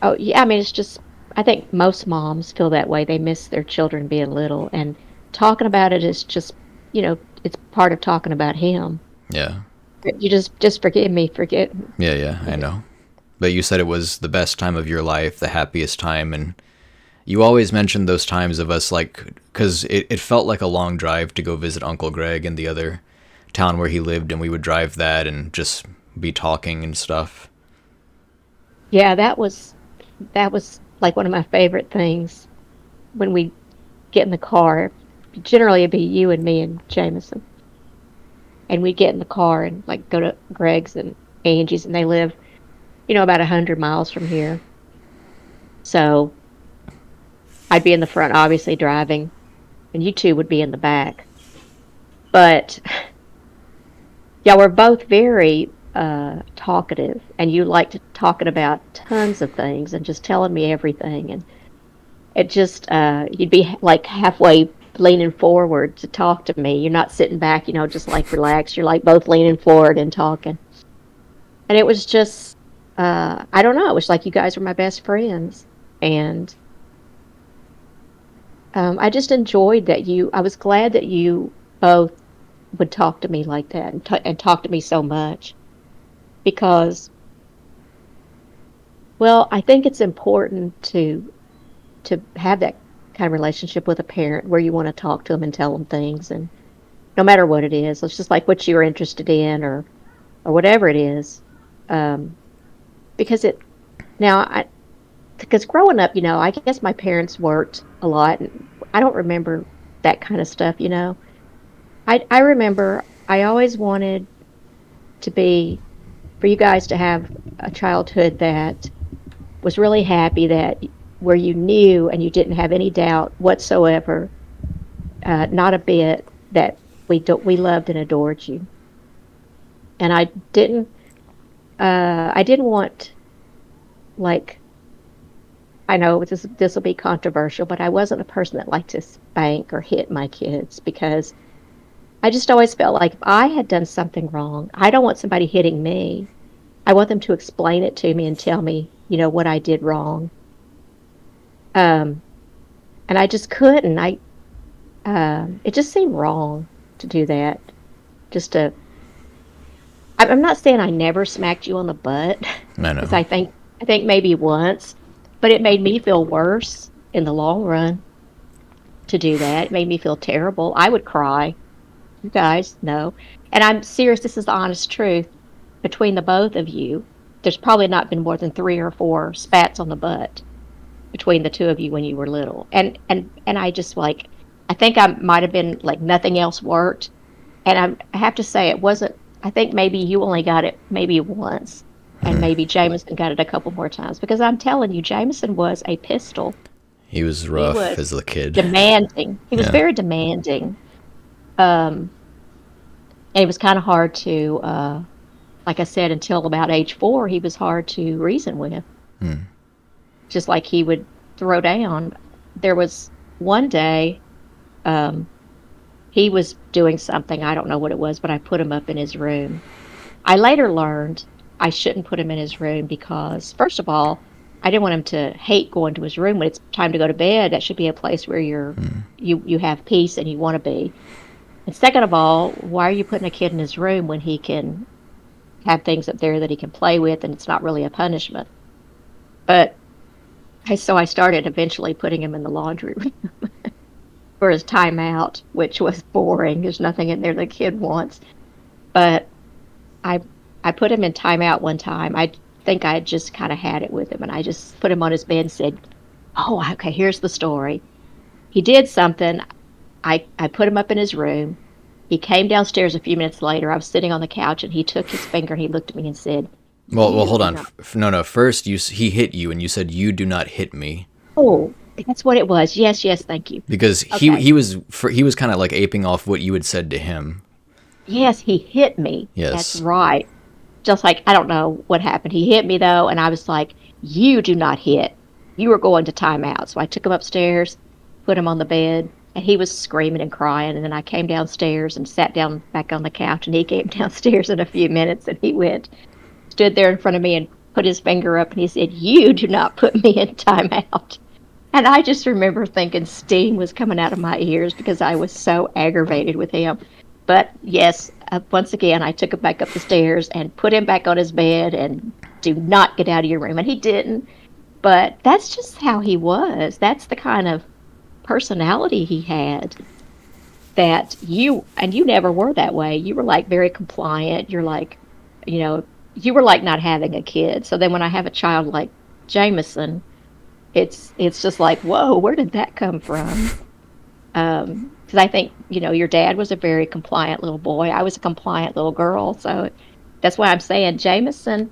it's just, I think most moms feel that way. They miss their children being little, and talking about it is just, it's part of talking about him. Yeah. You just forgive me, Yeah, I know. But you said it was the best time of your life, the happiest time, and you always mentioned those times of us, like, because it felt like a long drive to go visit Uncle Greg in the other town where he lived, and we would drive that and just be talking and stuff. Yeah, that was like one of my favorite things when we get in the car. Generally, it'd be you and me and Jamison. And we'd get in the car and like go to Greg's and Angie's, and they live, about 100 miles from here. So I'd be in the front, obviously driving, and you two would be in the back. But yeah, we're both very talkative, and you like to talking about tons of things and just telling me everything, and it just you'd be like halfway leaning forward to talk to me. You're not sitting back, just like relaxed. You're like both leaning forward and talking. And it was just, I don't know. It was like you guys were my best friends. And I just enjoyed that I was glad that you both would talk to me like that and talk to me so much because, well, I think it's important to have that kind of relationship with a parent where you want to talk to them and tell them things, and no matter what it is, it's just like what you're interested in or whatever it is. Um, because it now I because growing up, I guess my parents worked a lot, and I don't remember that kind of stuff. I remember I always wanted to be for you guys to have a childhood that was really happy, that where you knew and you didn't have any doubt whatsoever, not a bit, that we loved and adored you. And I didn't want, like, I know this will be controversial, but I wasn't a person that liked to spank or hit my kids because I just always felt like if I had done something wrong, I don't want somebody hitting me. I want them to explain it to me and tell me, what I did wrong. Um, and I just couldn't. It just seemed wrong to do that. Just to, I'm not saying I never smacked you on the butt, I because know. I think maybe once, but it made me feel worse in the long run to do that. It made me feel terrible. I would cry. You guys know. And I'm serious, this is the honest truth. Between the both of you, there's probably not been more than 3 or 4 spats on the butt between the two of you when you were little. And I just like I think I might have been like nothing else worked. And I have to say it wasn't. I think maybe you only got it maybe once, and maybe Jameson got it a couple more times because I'm telling you, Jameson was a pistol. He was He rough was as a kid. demanding. He was Yeah. very demanding. Um, and it was kind of hard to, like I said, until about age 4, he was hard to reason with. Just like he would throw down. There was one day, um, he was doing something. I don't know what it was, but I put him up in his room. I later learned I shouldn't put him in his room because, first of all, I didn't want him to hate going to his room when it's time to go to bed. That should be a place where you have peace and you want to be. And second of all, why are you putting a kid in his room when he can have things up there that he can play with and it's not really a punishment? But so I started eventually putting him in the laundry room for his timeout, which was boring. There's nothing in there the kid wants. But I I put him in timeout one time. I think I just kind of had it with him, and I just put him on his bed and said, "Oh, okay, here's the story. He did something. I put him up in his room. He came downstairs a few minutes later. I was sitting on the couch, and he took his finger and he looked at me and said, Well, "You hold do on. not." No, no. First, he hit you, and you said you do not hit me Oh, that's what it was. Yes, yes, thank you. because Okay. he was kind of like aping off what you had said to him. Yes, he hit me. That's Yes. right. Just like I don't know what happened. He hit me though, and I was like, "You do not hit. You are going to timeout." So I took him upstairs, put him on the bed, and he was screaming and crying. And then I came downstairs and sat down back on the couch, and he came downstairs in a few minutes, and he stood there in front of me and put his finger up, and he said, "You do not put me in timeout." And I just remember thinking steam was coming out of my ears because I was so aggravated with him. But yes, once again, I took him back up the stairs and put him back on his bed and do not get out of your room. And he didn't. But that's just how he was. That's the kind of personality he had that you never were that way. You were like very compliant. You're like, you know, you were like not having a kid. So then when I have a child like Jameson, it's just like, whoa, where did that come from? Because I think your dad was a very compliant little boy. I was a compliant little girl, so that's why I'm saying Jameson.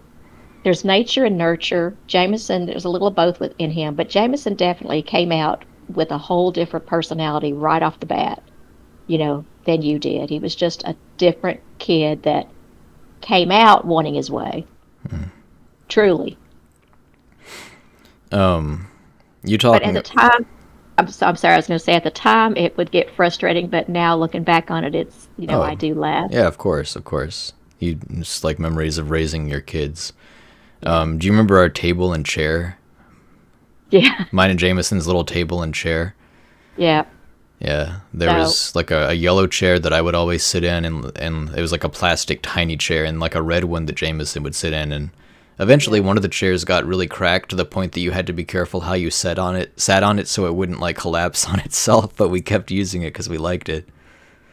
There's nature and nurture. Jameson, there's a little of both in him, but Jameson definitely came out with a whole different personality right off the bat, than you did. He was just a different kid that came out wanting his way. Truly. You But at talking? the time, I'm sorry. I was going to say at the time it would get frustrating, but now looking back on it, it's I Oh, do laugh. yeah, of course, of course. You just like memories of raising your kids. Yeah. Do you remember our table and chair? Yeah. Mine and Jamison's little table and chair. Yeah. Yeah, there So was like a yellow chair that I would always sit in, and it was like a plastic tiny chair, and like a red one that Jameson would sit in, and eventually one of the chairs got really cracked to the point that you had to be careful how you sat on it, so it wouldn't like collapse on itself. But we kept using it because we liked it.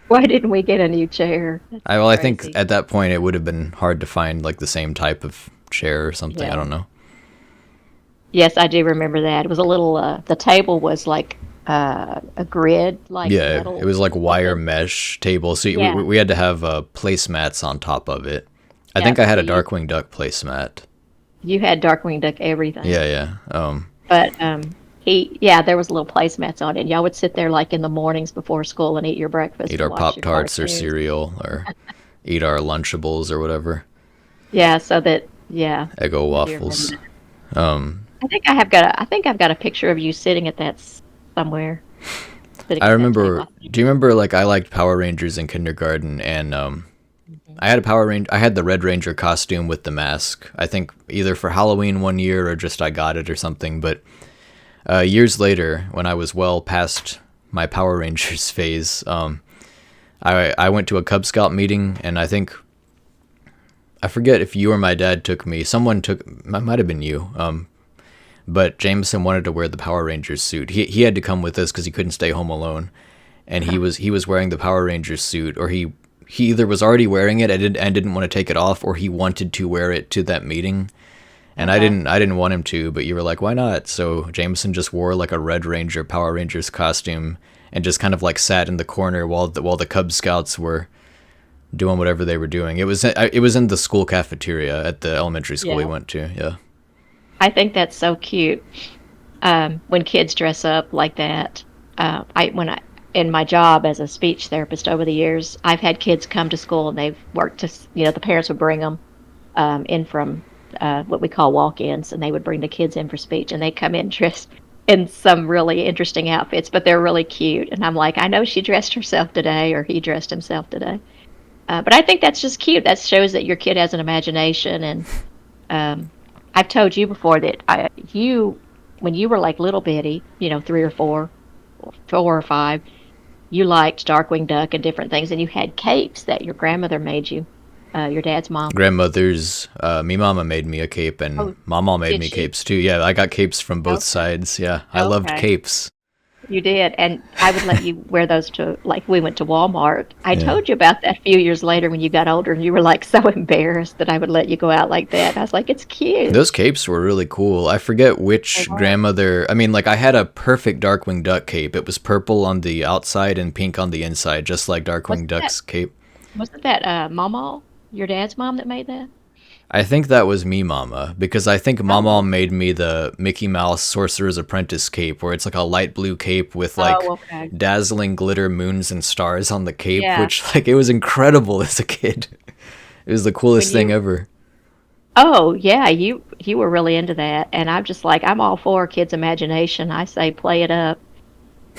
why didn't we get a new chair? That's I think crazy. at that point it would have been hard to find like the same type of chair or something. I Yeah. don't know. Yes, I do remember that. It was a little. The table was like a grid, like Yeah, it metal. was like wire Something. mesh table, so Yeah. we had to have placemats on top of it. I Yeah. think I had So a Darkwing Duck placemat. you had Darkwing Duck everything. Yeah, yeah. But yeah, there was little placemats on it. And y'all would sit there like in the mornings before school and eat your breakfast Eat and our watch Pop your Tarts or cartoons. cereal or eat our Lunchables or whatever. Yeah, so that yeah, Eggo I do remember waffles. that. Um, I think I've got a picture of you sitting at that somewhere. Sitting I at that table. remember. Do you remember like I liked Power Rangers in kindergarten, and I had a Power Ranger. I had the Red Ranger costume with the mask. I think either for Halloween one year or just I got it or something. But years later, when I was well past my Power Rangers phase, I went to a Cub Scout meeting, and I forget if you or my dad took me. Someone took. Might have been you. But Jameson wanted to wear the Power Rangers suit. He had to come with us because he couldn't stay home alone, and he was wearing the Power Rangers suit, or he either was already wearing it and didn't want to take it off, or he wanted to wear it to that meeting. And I didn't want him to, but you were like, why not? So Jameson just wore like a Red Ranger Power Rangers costume and just kind of like sat in the corner while the Cub Scouts were doing whatever they were doing. It was in the school cafeteria at the elementary school we Yeah. went to. Yeah. I think that's so cute. When kids dress up like that. In my job as a speech therapist over the years, I've had kids come to school and they've worked the parents would bring them in from what we call walk-ins, and they would bring the kids in for speech, and they come in dressed in some really interesting outfits, but they're really cute. And I'm like, I know she dressed herself today, or he dressed himself today. But I think that's just cute. That shows that your kid has an imagination, and I've told you before that when you were like little bitty, 3 or 4 or 5, you liked Darkwing Duck and different things, and you had capes that your grandmother made you, your dad's mom. Grandmother's me mama made me a cape, and Oh, mama made did me she? capes too. Yeah, I got capes from both Okay. sides. Yeah, I loved Okay. capes. You did, and I would let you wear those to, like, we went to Walmart. I Yeah. told you about that a few years later when you got older, and you were like so embarrassed that I would let you go out like that. I was like, it's cute. Those capes were really cool. I forget They which were. grandmother. I mean, like I had a perfect Darkwing Duck cape. It was purple on the outside and pink on the inside, just like Darkwing Wasn't that Duck's cape. wasn't that Mama, your dad's mom, that made that? I think that was me mama, because I think mama Oh, made me the Mickey Mouse Sorcerer's Apprentice cape, where it's like a light blue cape with like oh, okay. dazzling glitter moons and stars on the cape, Yeah. which like it was incredible as a kid. It was the When coolest thing you, ever. oh yeah, you were really into that, and I'm just like, I'm all for kids' imagination. I say play it up.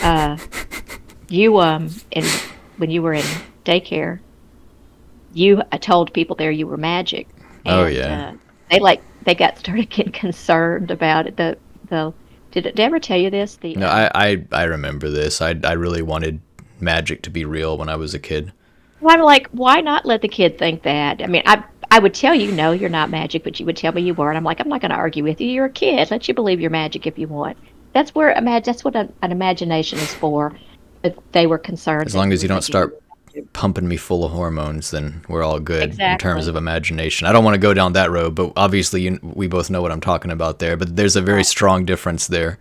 Uh, you in when you were in daycare, you told people there you were magic, Oh and yeah. they got started getting concerned about it. The did it ever tell you this? The No, I remember this. I really wanted magic to be real when I was a kid. Well, I'm like, why not let the kid think that? I mean, I would tell you, no, you're not magic, but you would tell me you were, and I'm like, I'm not going to argue with you. You're a kid. Let you believe you're magic if you want. That's what an imagination is for. But they were concerned As that long you as were you don't thinking you start were magic. pumping me full of hormones, then we're all good in terms of Exactly. imagination. I don't want to go down that road, but obviously we both know what I'm talking about there. But there's a very Right. strong difference there.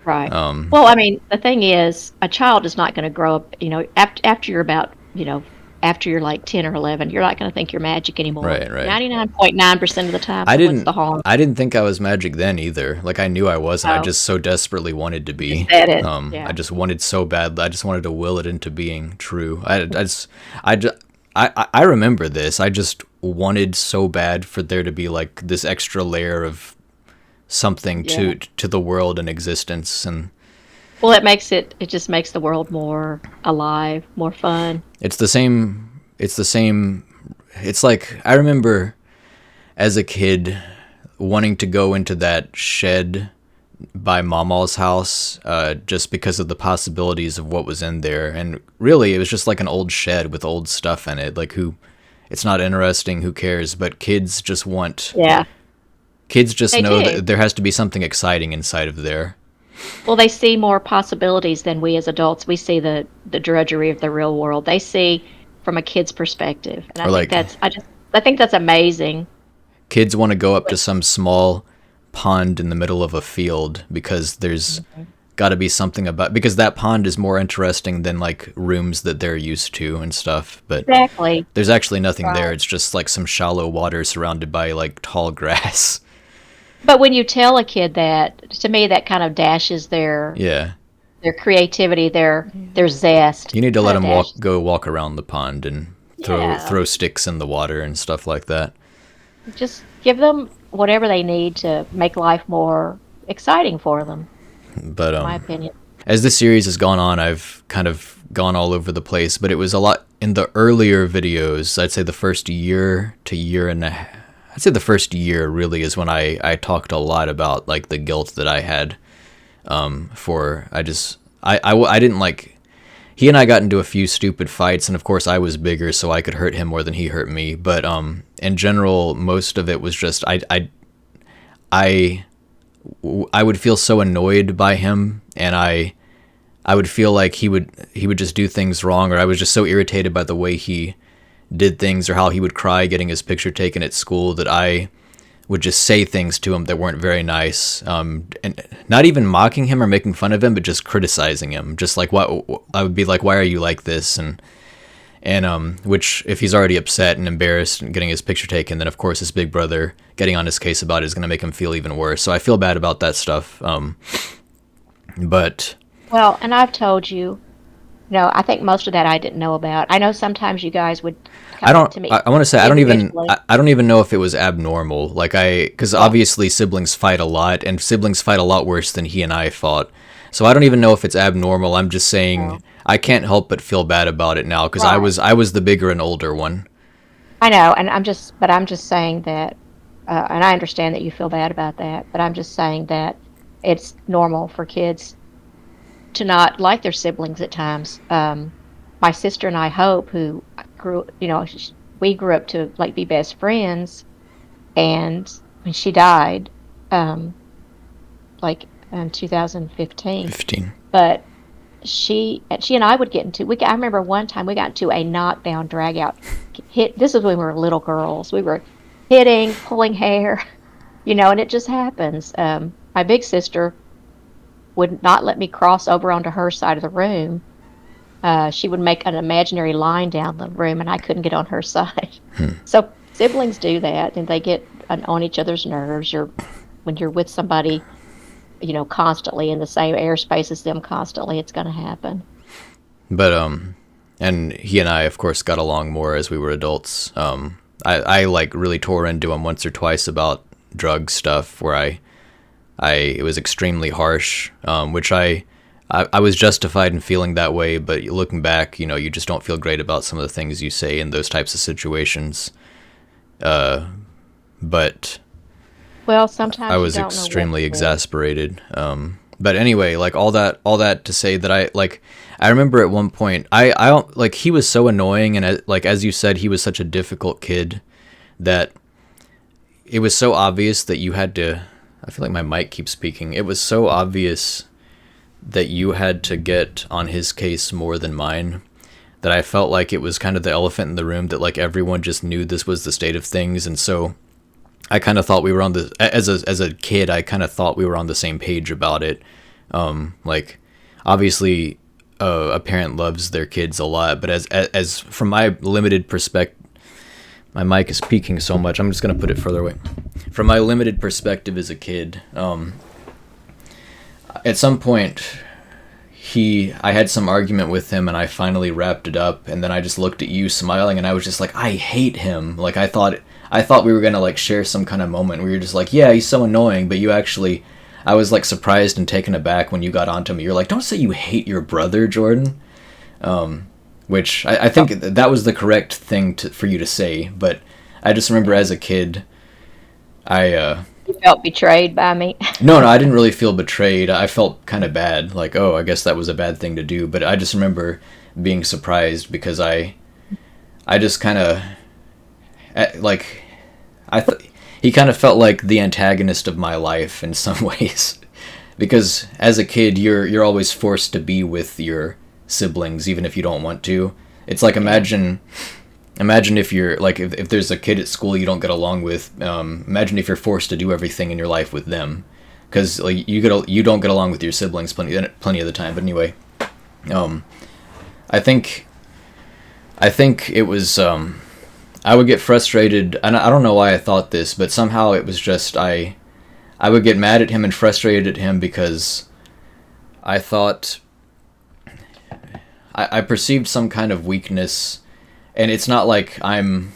Right. Um, Well, I mean, the thing is, a child is not going to grow up, after you're about, after you're like 10 or 11, you're not going to think you're magic anymore. right, right. 99.9% of the time, I so what's the didn't harm? I didn't think I was magic then either. Like I knew I wasn't. I Oh, just so desperately wanted to just be. said it. I Yeah. just wanted so bad. I just wanted to will it into being true. I remember this. I just wanted so bad for there to be like this extra layer of something Yeah. to the world and existence, and Well, it just makes the world more alive, more fun. It's the same. It's the same. It's like I remember as a kid wanting to go into that shed by Mama's house just because of the possibilities of what was in there. And really, it was just like an old shed with old stuff in it. Like, it's not interesting, who cares? But kids just want. Yeah. Kids just They know do. that there has to be something exciting inside of there. Well, they see more possibilities than we as adults. We see the drudgery of the real world. They see from a kid's perspective, and Or like I think that's amazing. kids want to go up to some small pond in the middle of a field because there's got to be something about because that pond is more interesting than like rooms that they're used to and stuff. But Exactly. there's actually nothing there. Right. It's just like some shallow water surrounded by like tall grass. But when you tell a kid that, to me, that kind of dashes Yeah. their creativity, their zest. You need to let Kinda them dashes- walk around the pond and Yeah. throw sticks in the water and stuff like that. Just give them whatever they need to make life more exciting for them, But in my opinion. as this series has gone on, I've kind of gone all over the place, but it was a lot in the earlier videos. I'd say the first year to year and a half. I'd say the first year really is when I talked a lot about like the guilt that I had for I didn't like he and I got into a few stupid fights, and of course I was bigger, so I could hurt him more than he hurt me. But in general, most of it was just I would feel so annoyed by him, and I would feel like he would just do things wrong, or I was just so irritated by the way he did things or how he would cry getting his picture taken at school that I would just say things to him that weren't very nice, and not even mocking him or making fun of him, but just criticizing him. Just like, what I would be like, why are you like this? And which if he's already upset and embarrassed and getting his picture taken, then of course his big brother getting on his case about it is going to make him feel even worse. So I feel bad about that stuff. But Well, and I've told you, I think most of that I didn't know about. I know sometimes you guys would I come don't. to me I want to say I don't even. individually. I don't even know if it was abnormal. Like because obviously siblings fight a lot, and siblings fight a lot worse than he and I fought. So I don't even know if it's abnormal. I'm just saying No. I can't help but feel bad about it now because Right. I was the bigger and older one. I know, and I'm just saying that, and I understand that you feel bad about that, but I'm just saying that it's normal for kids to not like their siblings at times. My sister and I, Hope, who grew, we grew up to like be best friends, and when she died, like in 2015, 15. but she and I would get into I remember one time we got into a knockdown drag out hit. This is when we were little girls. We were hitting, pulling hair, and it just happens. My big sister would not let me cross over onto her side of the room. She would make an imaginary line down the room, and I couldn't get on her side. So siblings do that, and they get on each other's nerves. When you're with somebody, constantly in the same airspace as them, constantly, it's going to happen. But and he and I of course got along more as we were adults. I like really tore into him once or twice about drug stuff where it was extremely harsh, which I was justified in feeling that way, but looking back, you just don't feel great about some of the things you say in those types of situations. But Well, sometimes I you was don't know what extremely to do. exasperated. But anyway, like all that to say that I remember at one point I don't like he was so annoying, and like as you said, he was such a difficult kid that it was so obvious that you had to. I feel like my mic keeps speaking. It was so obvious that you had to get on his case more than mine, that I felt like it was kind of the elephant in the room, that like everyone just knew this was the state of things. And so I kind of thought we were as a kid, I kind of thought we were on the same page about it. Like obviously a parent loves their kids a lot, but as from my limited perspective, my mic is peaking so much, I'm just going to put it further away. From my limited perspective as a kid, at some point, I had some argument with him, and I finally wrapped it up, and then I just looked at you smiling, and I was just like, I hate him. Like, I thought we were going to, like, share some kind of moment where you're just like, yeah, he's so annoying, but you actually, I was like surprised and taken aback when you got onto me. You're like, don't say you hate your brother, Jordan. Which I think that was the correct thing for you to say, but I just remember as a kid, You felt betrayed by me. no, I didn't really feel betrayed. I felt kind of bad, like, oh, I guess that was a bad thing to do. But I just remember being surprised because I just kind of, like, he kind of felt like the antagonist of my life in some ways, because as a kid, you're always forced to be with your siblings, even if you don't want to. It's like imagine if you're like if there's a kid at school you don't get along with. Imagine if you're forced to do everything in your life with them, because like you don't get along with your siblings plenty of the time. But anyway, I think it was I would get frustrated, and I don't know why I thought this, but somehow it was just I would get mad at him and frustrated at him because I thought I perceived some kind of weakness, and it's not like I'm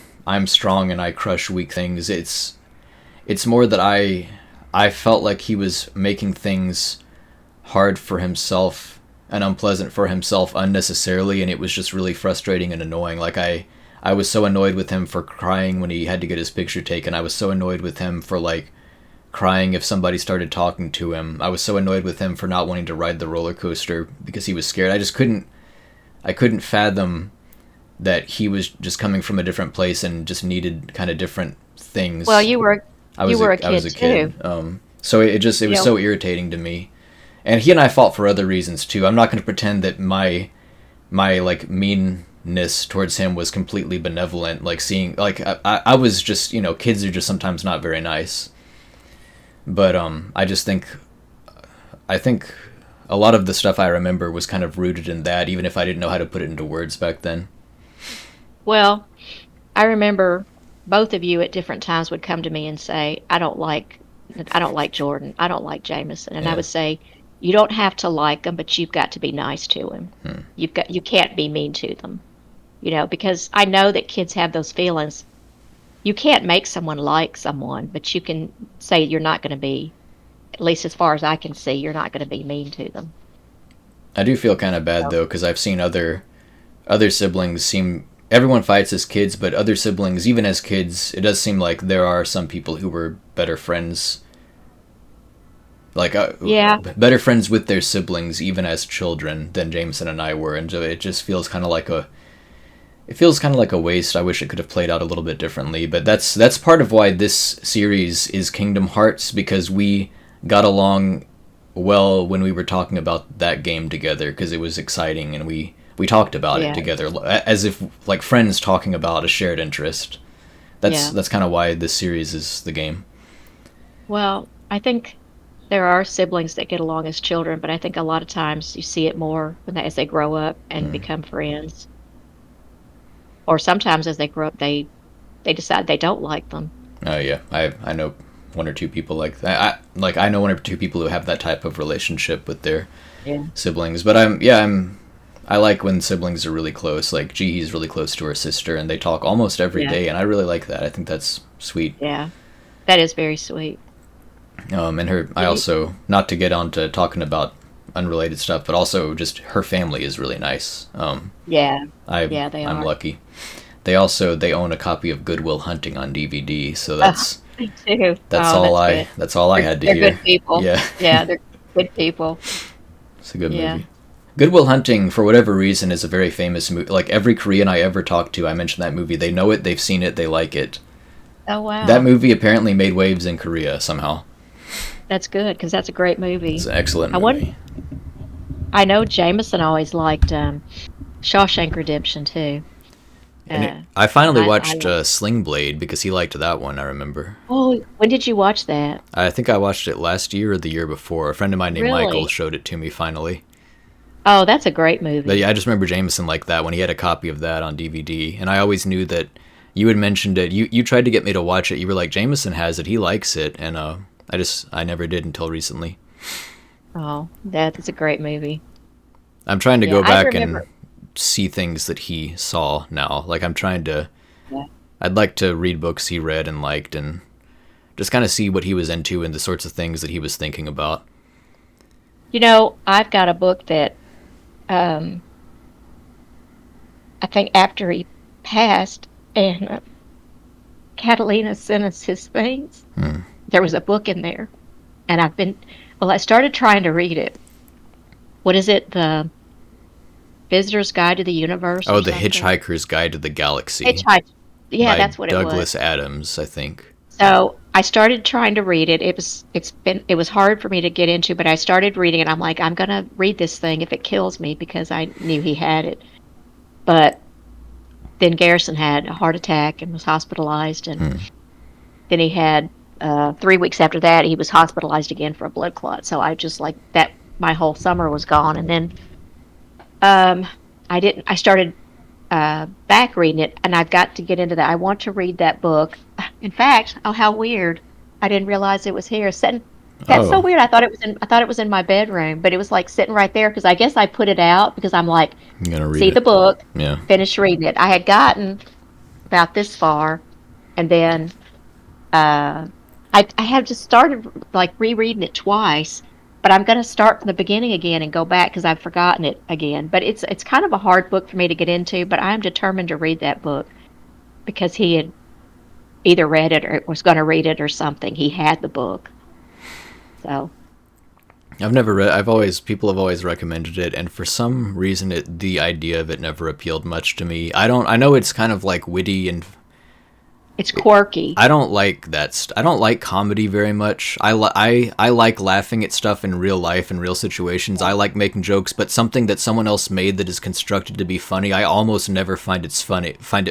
strong and I crush weak things. It's more that I felt like he was making things hard for himself and unpleasant for himself unnecessarily, and it was just really frustrating and annoying. Like I was so annoyed with him for crying when he had to get his picture taken. I was so annoyed with him for like crying if somebody started talking to him. I was so annoyed with him for not wanting to ride the roller coaster because he was scared. I couldn't fathom that he was just coming from a different place and just needed kind of different things. Well, you were I you was were a, a I was a kid kid. too. So it was Yeah. so irritating to me. And he and I fought for other reasons too. I'm not going to pretend that my like meanness towards him was completely benevolent. Like seeing like I was just, kids are just sometimes not very nice. But I think a lot of the stuff I remember was kind of rooted in that, even if I didn't know how to put it into words back then. Well, I remember both of you at different times would come to me and say, I don't like Jordan. I don't like Jamison. And I Yeah. would say, you don't have to like him, but you've got to be nice to him. You can't be mean to them, because I know that kids have those feelings. You can't make someone like someone, but you can say you're not going to be, at least as far as I can see, you're not going to be mean to them. I do feel kind of bad So, though, because I've seen other siblings seem everyone fights as kids, but other siblings, even as kids, it does seem like there are some people who were better friends, like yeah, better friends with their siblings, even as children, than Jameson and I were, and so it just feels kind of like a waste. I wish it could have played out a little bit differently, but that's part of why this series is Kingdom Hearts, because we got along well when we were talking about that game together, because it was exciting and we talked about it yeah, together as if like friends talking about a shared interest. yeah. That's kind of why this series is the game. Well, I think there are siblings that get along as children, but I think a lot of times you see it more as they grow up and become friends. Or sometimes as they grow up, they decide they don't like them. Oh yeah, I know one or two people like that. I know one or two people who have that type of relationship with their Yeah. siblings. But I like when siblings are really close. Like Jihee's really close to her sister, and they talk almost every Yeah. day, and I really like that. I think that's sweet. Yeah. That is very sweet. And I Did you? also, not to get on to talking about unrelated stuff, but also just her family is really nice. Yeah. I Yeah, they I'm are. lucky. They own a copy of Good Will Hunting on DVD, so Oh, me too. Oh, that's good. that's all I had to They're hear. good people. Yeah, Yeah, they're good people. it's a good Yeah. movie. Good Will Hunting, for whatever reason, is a very famous movie. Like every Korean I ever talked to, I mentioned that movie. They know it, they've seen it, they like it. Oh, That wow. movie apparently made waves in Korea somehow. That's good because that's a great It's movie. an excellent I want. movie. I know Jameson always liked Shawshank Redemption too. Uh, I finally I watched like. Sling Blade because he liked that one, I remember. Oh, when did you watch that? I think I watched it last year or the year before. A friend of mine named Michael Really? showed it to me finally. Oh, that's a great But movie. yeah, I just remember Jameson like that when he had a copy of that on DVD. And I always knew that you had mentioned it. You tried to get me to watch it. You were like, Jameson has it. He likes it. And I never did until recently. Oh, that's a great movie. I'm trying to Yeah, go I back and remember. see things that he saw now. Like I'm trying to Yeah. I'd like to read books he read and liked and just kind of see what he was into and the sorts of things that he was thinking about. I've got a book that um, I think after he passed and Catalina sent us his things, there was a book in there. And I started trying to read it. What is it? The Visitor's Guide to the Universe Oh, or The something? Hitchhiker's Guide to the Galaxy Hitchhiker. Yeah, by that's what it was. Douglas Adams, I think. So I started trying to read it. It was hard for me to get into, but I started reading it. I'm like, I'm gonna read this thing if it kills me because I knew he had it. But then Garrison had a heart attack and was hospitalized, and then he had 3 weeks after that he was hospitalized again for a blood clot. So I just like that. My whole summer was gone, and then um, I didn't. I started back reading it, and I've got to get into that. I want to read that book. In fact, oh, how weird! I didn't realize it was here. That's so Oh, weird. I thought it was in my bedroom, but it was like sitting right there because I guess I put it out because I'm like, I'm gonna read see the it. book, Yeah. finish reading it. I had gotten about this far, and then uh, I have just started like rereading it twice. But I'm going to start from the beginning again and go back because I've forgotten it again. But it's kind of a hard book for me to get into. But I'm determined to read that book because he had either read it or was going to read it or something. He had the book, so I've never read. People have always recommended it, and for some reason, the idea of it never appealed much to me. I don't. I know it's kind of like witty, and it's quirky. I don't like that. I don't like comedy very much. I like laughing at stuff in real life and real situations. I like making jokes, but something that someone else made that is constructed to be funny, I almost never find it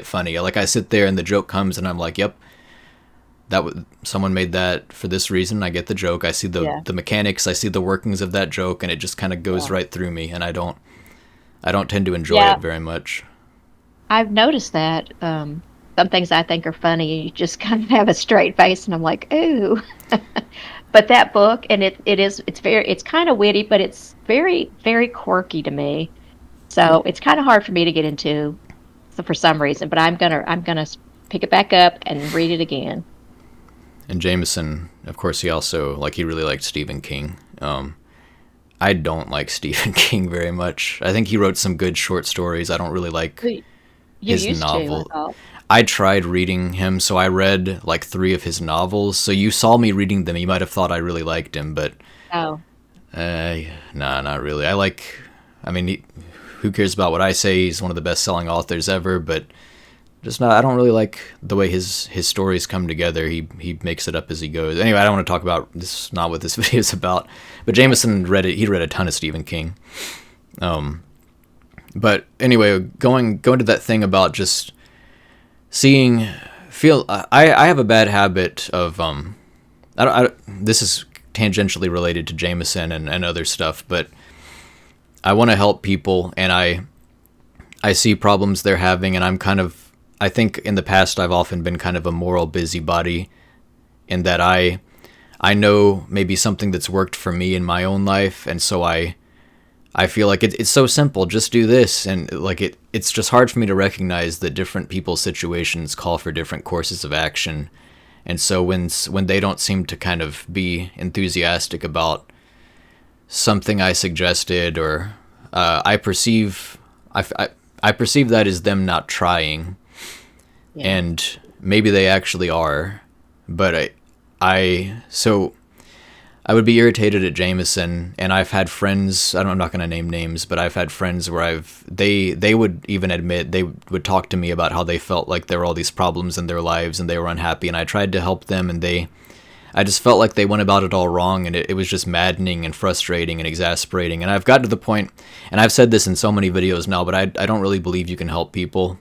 funny. Like I sit there and the joke comes, and I'm like, yep. Someone made that for this reason. I get the joke. I see the mechanics. I see the workings of that joke, and it just kind of goes right through me. And I don't tend to enjoy Yeah, it very much. I've noticed that. Some things I think are funny, you just kind of have a straight face, and I'm like, ooh. But that book, and it's kind of witty, but it's very, very quirky to me. So it's kind of hard for me to get into, so for some reason. But I'm gonna pick it back up and read it again. And Jamison, of course, he really liked Stephen King. I don't like Stephen King very much. I think he wrote some good short stories. I don't really like You his used to, I novel. thought. I tried reading him, so I read like 3 of his novels. So you saw me reading them. You might have thought I really liked him, but Oh, nah, not really. I mean, who cares about what I say? He's one of the best-selling authors ever, but just not. I don't really like the way his stories come together. He makes it up as he goes. Anyway, I don't want to talk about this. Is not what this video is about. But Jameson read it. He read a ton of Stephen King. But anyway, going to that thing about just I have a bad habit of this is tangentially related to Jameson and other stuff, but I want to help people, and I see problems they're having, and I think in the past I've often been kind of a moral busybody in that I know maybe something that's worked for me in my own life, and so I feel like it's so simple, just do this, and like it's just hard for me to recognize that different people's situations call for different courses of action. And so when they don't seem to kind of be enthusiastic about something I suggested, or I perceive that as them not trying, yeah. and maybe they actually are, but so I would be irritated at Jameson, and I've had friends, I'm not going to name names, but I've had friends where they would even admit, they would talk to me about how they felt like there were all these problems in their lives and they were unhappy, and I tried to help them, and I just felt like they went about it all wrong, and it was just maddening and frustrating and exasperating. And I've gotten to the point, and I've said this in so many videos now, but I don't really believe you can help people,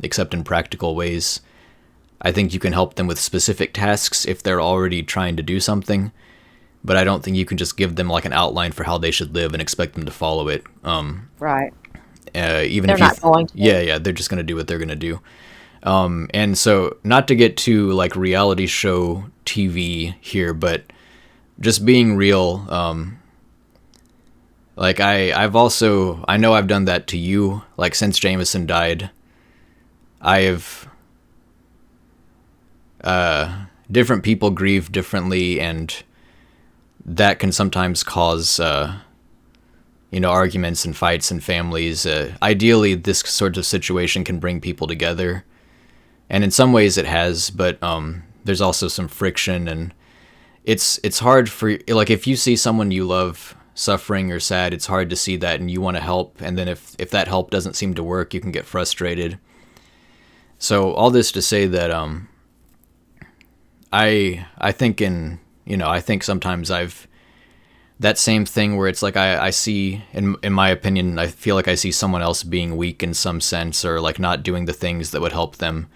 except in practical ways. I think you can help them with specific tasks if they're already trying to do something, but I don't think you can just give them like an outline for how they should live and expect them to follow it. Right. Even They're if not going to. yeah, they're just going to do what they're going to do. And so, not to get to like reality show TV here, but just being real. Like I know I've done that to you. Like since Jameson died, I have different people grieve differently, and that can sometimes cause arguments and fights in families. Ideally, this sort of situation can bring people together, and in some ways it has, but there's also some friction, and it's hard for, like, if you see someone you love suffering or sad, it's hard to see that and you want to help, and then if that help doesn't seem to work, you can get frustrated. So all this to say that I think I think sometimes I've that same thing where it's like I see, in my opinion, I feel like I see someone else being weak in some sense, or like not doing the things that would help them.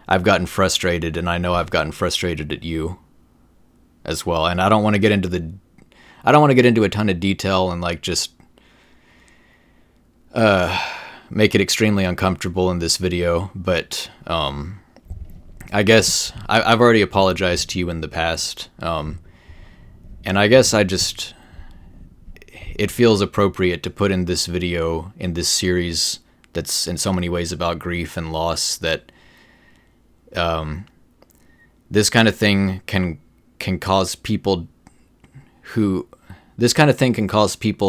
I've gotten frustrated, and I know I've gotten frustrated at you as well. And I don't want to get into a ton of detail and like just make it extremely uncomfortable in this video, but I guess I've already apologized to you in the past, and I guess it feels appropriate to put in this video in this series that's in so many ways about grief and loss, that this kind of thing can cause people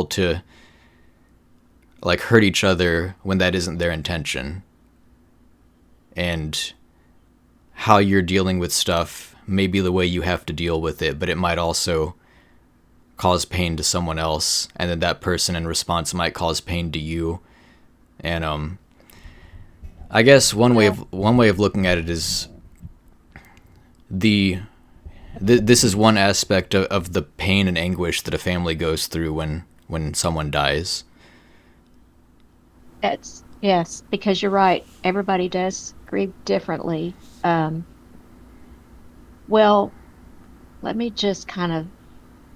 to like hurt each other when that isn't their intention. And how you're dealing with stuff may be the way you have to deal with it, but it might also cause pain to someone else, and then that person in response might cause pain to you. And I guess one way of looking at it is this is one aspect of the pain and anguish that a family goes through when someone dies. Yes, because you're right. Everybody does grieve differently. Well, let me just kind of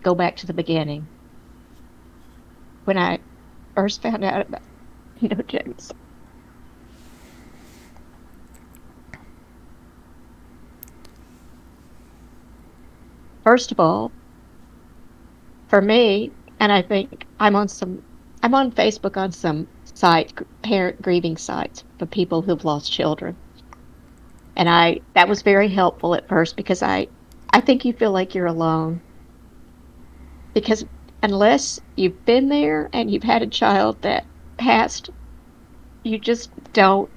go back to the beginning. When I first found out about, James. First of all, for me, and I think I'm on Facebook on some parent grieving sites for people who've lost children. And that was very helpful at first, because I think you feel like you're alone. Because unless you've been there and you've had a child that passed, you just don't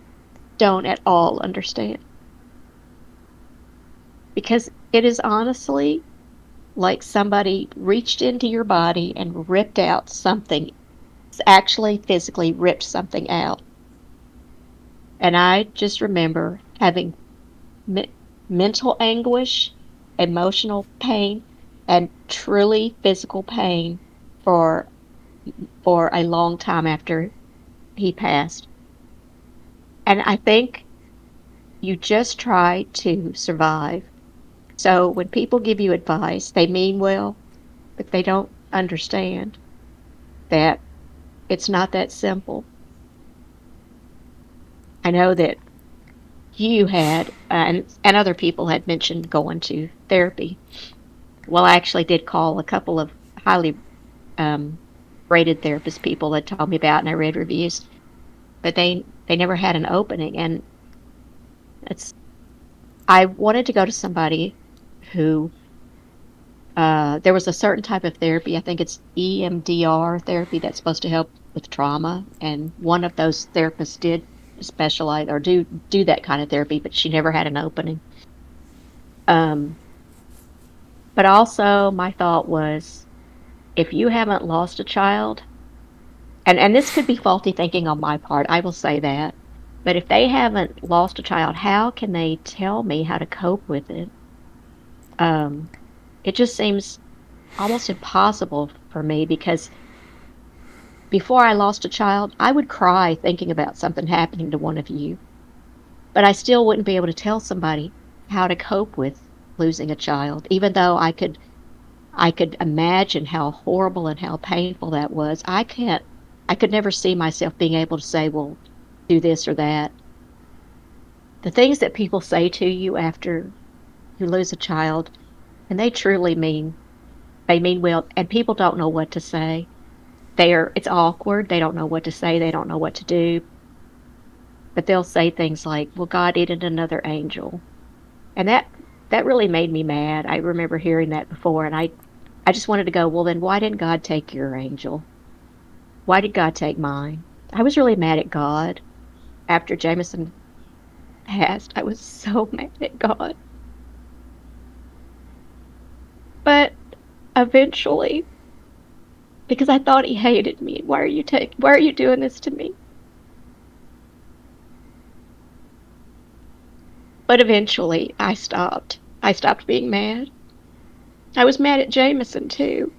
at all understand. Because it is honestly like somebody reached into your body and ripped out something. It's actually physically ripped something out. And I just remember having mental anguish, emotional pain, and truly physical pain for a long time after he passed. And I think you just try to survive. So when people give you advice, they mean well, but they don't understand that it's not that simple. I know that you had, and other people had mentioned going to therapy. Well, I actually did call a couple of highly rated therapist people that told me about, and I read reviews, but they never had an opening. And I wanted to go to somebody who, there was a certain type of therapy, I think it's EMDR therapy, that's supposed to help with trauma, and one of those therapists did specialize or do that kind of therapy, but she never had an opening. But also my thought was, if you haven't lost a child, and this could be faulty thinking on my part, I will say that, but if they haven't lost a child, how can they tell me how to cope with it? It just seems almost impossible for me, because before I lost a child, I would cry thinking about something happening to one of you, but I still wouldn't be able to tell somebody how to cope with losing a child, even though I could imagine how horrible and how painful that was. I could never see myself being able to say, well, do this or that. The things that people say to you after you lose a child, and they truly mean well, and people don't know what to say. It's awkward. They don't know what to say. They don't know what to do. But they'll say things like, well, God needed another angel. And that that really made me mad. I remember hearing that before, and I just wanted to go, well, then why didn't God take your angel? Why did God take mine? I was really mad at God after Jameson passed. I was so mad at God. But eventually, because I thought he hated me, why are you doing this to me? But eventually, I stopped. I stopped being mad. I was mad at Jameson too,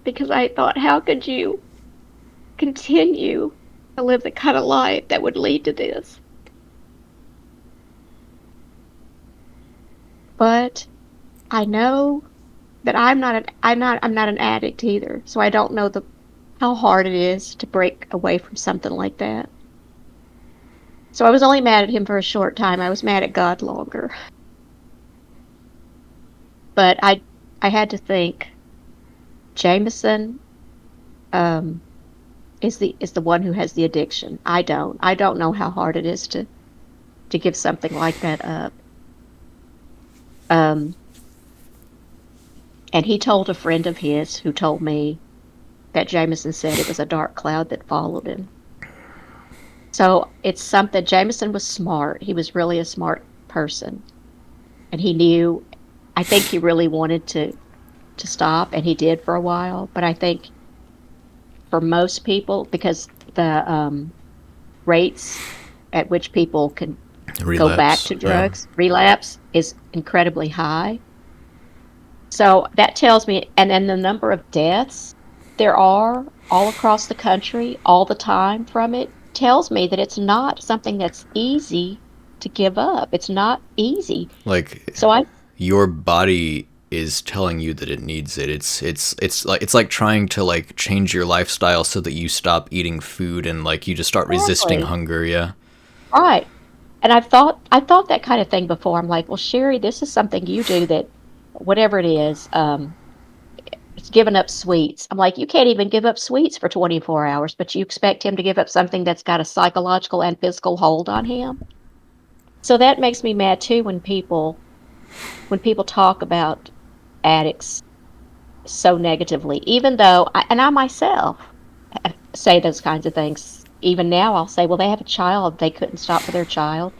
because I thought, how could you continue to live the kind of life that would lead to this? But I know that I'm not an addict either, so I don't know the how hard it is to break away from something like that. So I was only mad at him for a short time. I was mad at God longer. But I had to think Jameson um is the one who has the addiction. I don't. I don't know how hard it is to give something like that up. Um and he told a friend of his who told me that Jameson said it was a dark cloud that followed him. So it's something. Jameson was smart. He was really a smart person, and he knew. I think he really wanted to stop, and he did for a while. But I think for most people, because the rates at which people can go back Relapse. to Yeah. drugs, relapse, is incredibly high. So that tells me, and then the number of deaths there are all across the country all the time from it tells me that it's not something that's easy to give up. It's not easy. Like So I, your body is telling you that it needs it. It's like trying to like change your lifestyle so that you stop eating food and like you just start resisting exactly, hunger. Yeah. right. And I thought that kind of thing before. I'm like, well, Sherry, this is something you do that, whatever it is, it's giving up sweets. I'm like, you can't even give up sweets for 24 hours, but you expect him to give up something that's got a psychological and physical hold on him. So that makes me mad too when people talk about addicts so negatively, even though and I myself say those kinds of things. Even now, I'll say, well, they have a child. They couldn't stop for their child.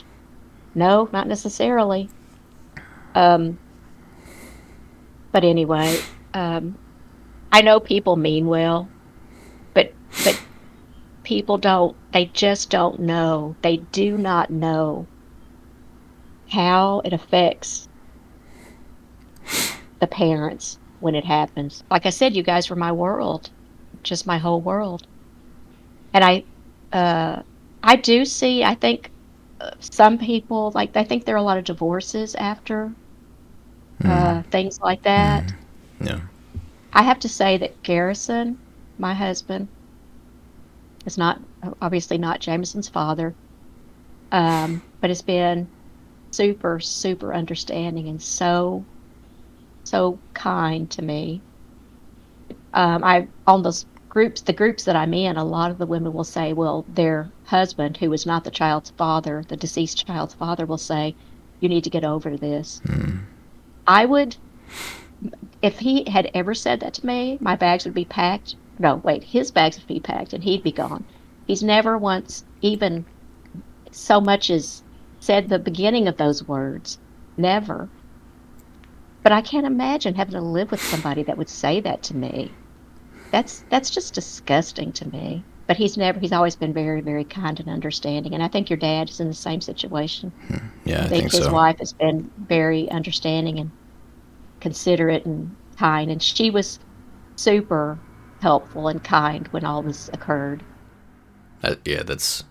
No, not necessarily. Um, but anyway, I know people mean well, but people don't. They just don't know. They do not know how it affects the parents when it happens. Like I said, you guys were my world, just my whole world. And uh, I do see. I think some people like. I think there are a lot of divorces after things like that. Yeah. I have to say that Garrison, my husband, is not obviously not Jameson's father, but has been super, super understanding and so kind to me. I on those groups, the groups that I'm in, a lot of the women will say, well, their husband, who was not the child's father, the deceased child's father, will say, you need to get over this. I would, if he had ever said that to me, my bags would be packed. No, wait, his bags would be packed and he'd be gone. He's never once even so much as said the beginning of those words. Never. But I can't imagine having to live with somebody that would say that to me. That's just disgusting to me. But he's always been very, very kind and understanding. And I think your dad is in the same situation. Yeah, I I think think his so. wife has been very understanding and considerate and kind. And she was super helpful and kind when all this occurred. Yeah, that's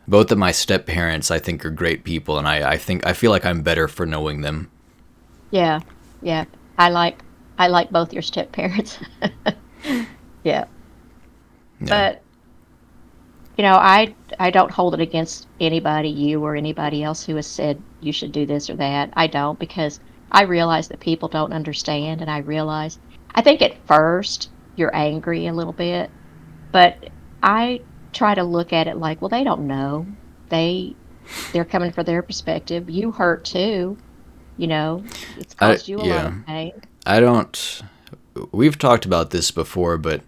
both of my step parents. I think are great people, and I feel like I'm better for knowing them. Yeah, yeah. I like I like both your step parents. Yeah. Yeah. But I don't hold it against anybody, you or anybody else who has said you should do this or that. I don't because I realize that people don't understand and I think at first you're angry a little bit, but I try to look at it like, well, they don't know. They they're coming for their perspective. You hurt too, you know. It's caused you a lot of pain. I don't. We've talked about this before, but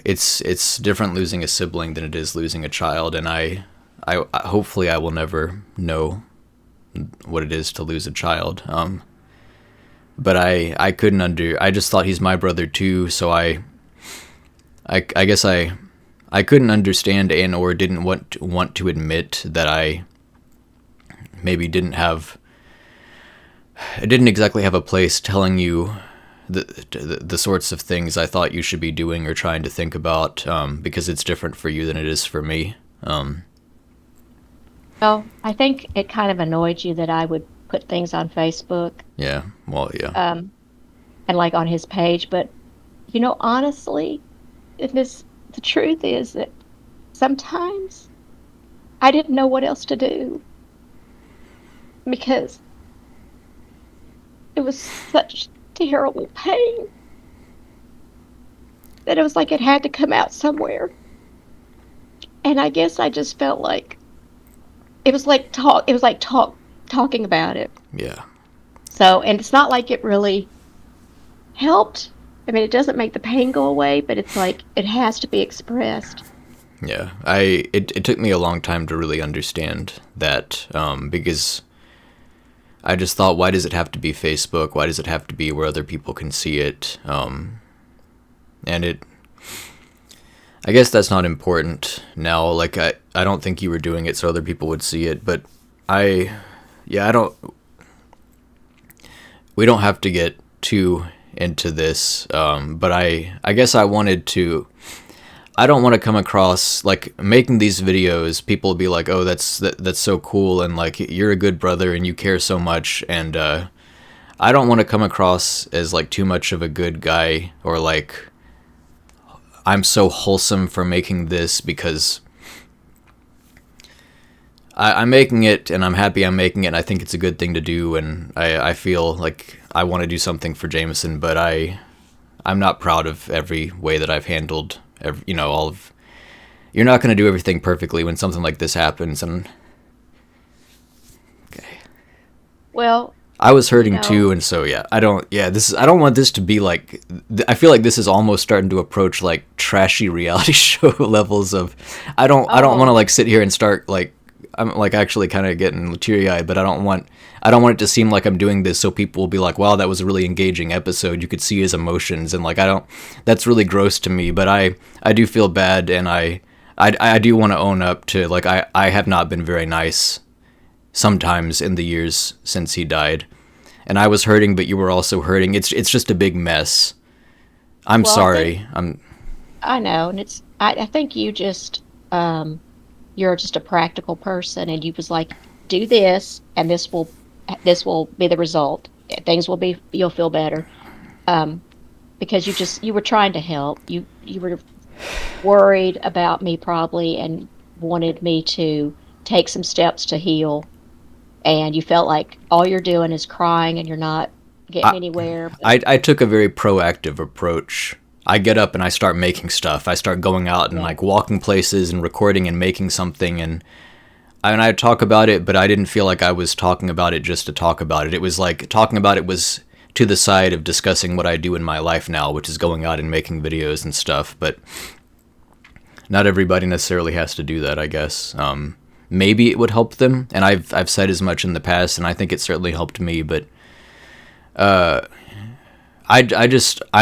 it's different losing a sibling than it is losing a child, and I hopefully I will never know what it is to lose a child. But I couldn't I just thought he's my brother too, so I guess I couldn't understand and or didn't want to admit that I maybe didn't exactly have a place telling you the sorts of things I thought you should be doing or trying to think about, because it's different for you than it is for me. Well, I think it kind of annoyed you that I would put things on Facebook. Yeah, well, yeah. And like on his page, but honestly, the truth is that sometimes I didn't know what else to do because it was such terrible pain that it was like it had to come out somewhere. And I guess I just felt like it was like talking about it. Yeah. So, and it's not like it really helped. I mean, it doesn't make the pain go away, but it's like it has to be expressed. Yeah. It took me a long time to really understand that, because I just thought, why does it have to be Facebook? Why does it have to be where other people can see it? And I guess that's not important now. Like, I don't think you were doing it so other people would see it, but we don't have to get too into this, but I guess I don't want to come across, like, making these videos, people will be like, oh, that's so cool, and like, you're a good brother and you care so much, and I don't want to come across as like too much of a good guy, or like I'm so wholesome for making this, because I'm making it and I'm happy I'm making it and I think it's a good thing to do, and I feel like I want to do something for Jamison, but I'm not proud of every way that I've handled all of. You're not going to do everything perfectly when something like this happens, and okay. Well, I was hurting too, and so yeah, I don't want this to be like, I feel like this is almost starting to approach like trashy reality show levels of, I don't want to like sit here and start like, I'm like actually kind of getting teary-eyed, but I don't want it to seem like I'm doing this so people will be like, wow, that was a really engaging episode. You could see his emotions, and like, that's really gross to me, but I do feel bad, and I do want to own up to, like, I have not been very nice sometimes in the years since he died, and I was hurting, but you were also hurting. It's just a big mess. I'm sorry. I know, and I think you just you're just a practical person, and you was like, do this, and this will be the result. You'll feel better, because you were trying to help. You were worried about me probably, and wanted me to take some steps to heal, and you felt like all you're doing is crying and you're not getting anywhere. I took a very proactive approach. I get up and I start making stuff. I start going out and like walking places and recording and making something, and I talk about it, but I didn't feel like I was talking about it just to talk about it. It was like talking about it was to the side of discussing what I do in my life now, which is going out and making videos and stuff, but not everybody necessarily has to do that, I guess. Maybe it would help them, and I've said as much in the past, and I think it certainly helped me, but I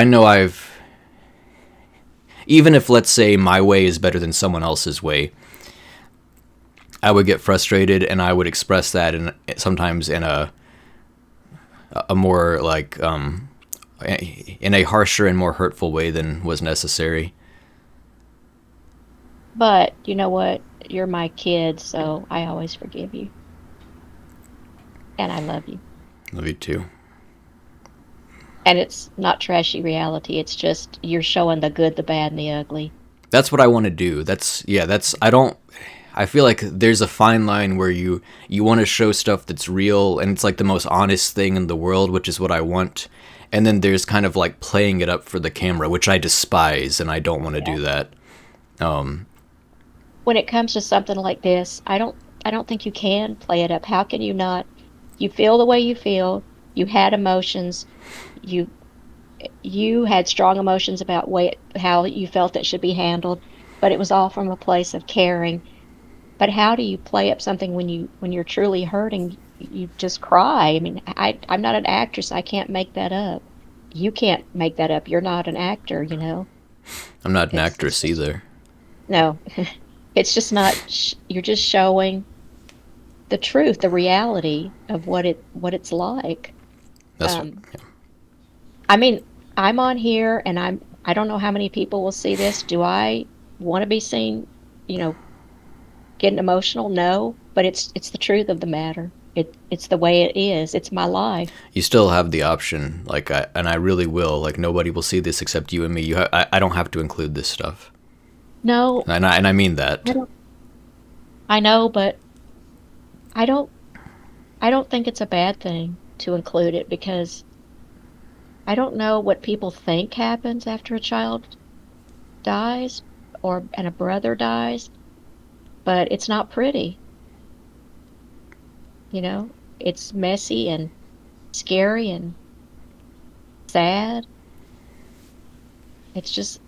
know even if, let's say, my way is better than someone else's way, I would get frustrated, and I would express that sometimes in a more like in a harsher and more hurtful way than was necessary. But you know what? You're my kid, so I always forgive you, and I love you. Love you too. And it's not trashy reality. It's just you're showing the good, the bad, and the ugly. That's what I want to do. I feel like there's a fine line where you want to show stuff that's real, and it's like the most honest thing in the world, which is what I want. And then there's kind of like playing it up for the camera, which I despise, and I don't want to do that. when it comes to something like this, I don't think you can play it up. How can you not? You feel the way you feel. You had emotions. You you had strong emotions about how you felt it should be handled, but it was all from a place of caring. But how do you play up something when you're truly hurting? You just cry. I mean, I'm not an actress. I can't make that up. You can't make that up. You're not an actor, you know. I'm not an It's actress just either. no. It's just not. You're just showing the truth, the reality of what it's like. That's what. Um, I mean, I'm on here, and I don't know how many people will see this. Do I want to be seen? You know, getting emotional? No, but it's the truth of the matter. It's the way it is. It's my life. You still have the option, like, and I really will. Like, nobody will see this except you and me. I don't have to include this stuff, No, and I mean I that. don't. I know, but I don't. I don't think it's a bad thing to include it because I don't know what people think happens after a child dies and a brother dies, but it's not pretty, you know? It's messy and scary and sad. It's just,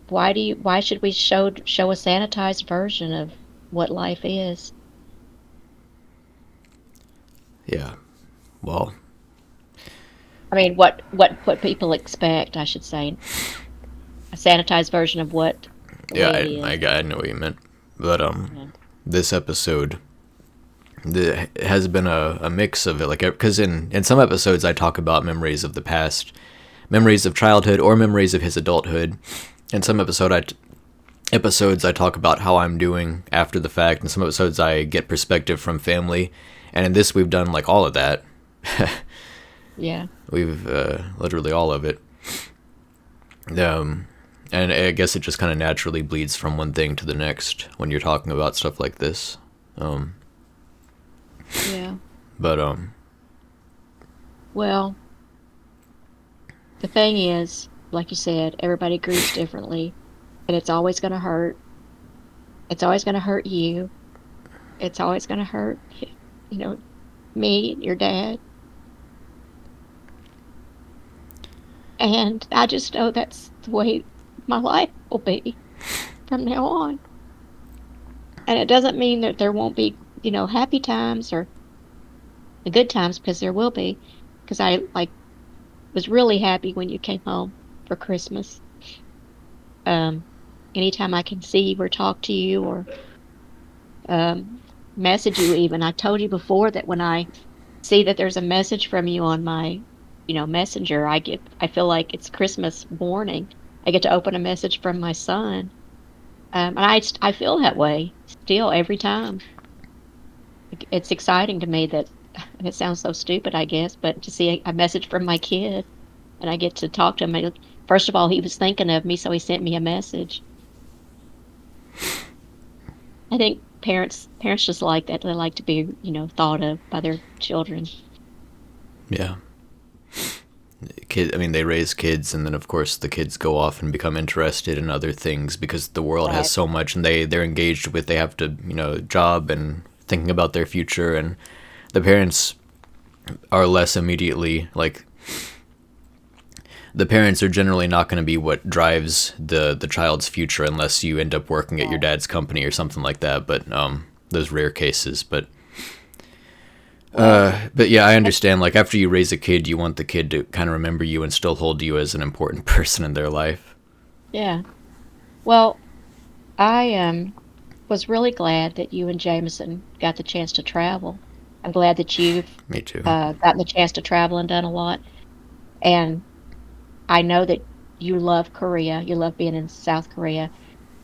why should we show a sanitized version of what life is? Yeah. Well, I mean, what people expect, I should say, a sanitized version of what the yeah, way it I know what you meant, but is. this episode has been a mix of it, like, because in some episodes I talk about memories of the past, memories of childhood, or memories of his adulthood. In some episodes I talk about how I'm doing after the fact. In some episodes I get perspective from family, and in this we've done like all of that. Yeah. We've literally all of it. And I guess it just kind of naturally bleeds from one thing to the next when you're talking about stuff like this. Yeah. But Well, the thing is, like you said, everybody grieves differently, and it's always going to hurt. It's always going to hurt you. It's always going to hurt, you know, me, your dad. And I just know that's the way my life will be from now on. And it doesn't mean that there won't be, happy times or the good times, because there will be. Because I was really happy when you came home for Christmas. Um, Anytime I can see you or talk to you or um, message you, even. I told you before that when I see that there's a message from you on my, messenger, I feel like it's Christmas morning. I get to open a message from my son. And I feel that way still every time. It's exciting to me that, and it sounds so stupid, I guess, but to see a message from my kid and I get to talk to him. First of all, he was thinking of me, so he sent me a message. I think parents just like that. They like to be, thought of by their children. yeah, I mean, they raise kids, and then of course the kids go off and become interested in other things because the world has Right. so much, and they're engaged with. They have to, job and thinking about their future, and the parents are less immediately like. The parents are generally not going to be what drives the child's future unless you end up working at your Right. dad's company or something like that. But those rare cases. Well, But yeah, I understand. Like after you raise a kid, you want the kid to kind of remember you and still hold you as an important person in their life. yeah. Well, I was really glad that you and Jameson got the chance to travel. I'm glad that you've Me too. gotten the chance to travel and done a lot. And I know that you love Korea. You love being in South Korea.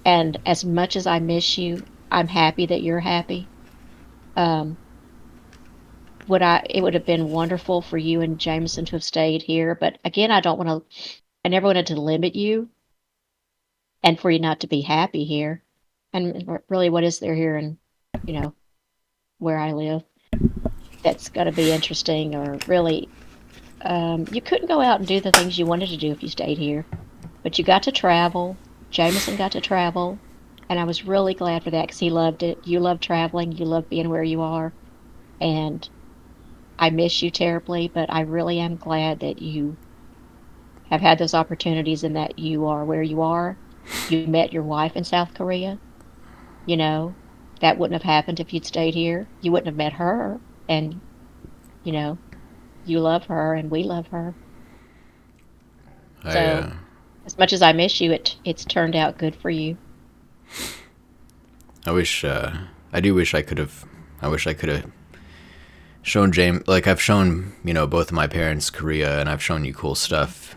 And as much as I miss you, I'm happy that you're happy. Um, it would have been wonderful for you and Jameson to have stayed here. But again, I never wanted to limit you and for you not to be happy here. And really, what is there here in, you know, where I live that's going to be interesting or really, you couldn't go out and do the things you wanted to do if you stayed here, but you got to travel. Jameson got to travel, and I was really glad for that because he loved it. You love traveling, you love being where you are, and I miss you terribly, but I really am glad that you have had those opportunities and that you are where you are. You met your wife in South Korea, you know, that wouldn't have happened if you'd stayed here. You wouldn't have met her, and, you know, you love her and we love her. I So, as much as I miss you, it's turned out good for you. I wish I do wish I could have. I wish I could have shown James, like I've shown, both of my parents Korea, and I've shown you cool stuff.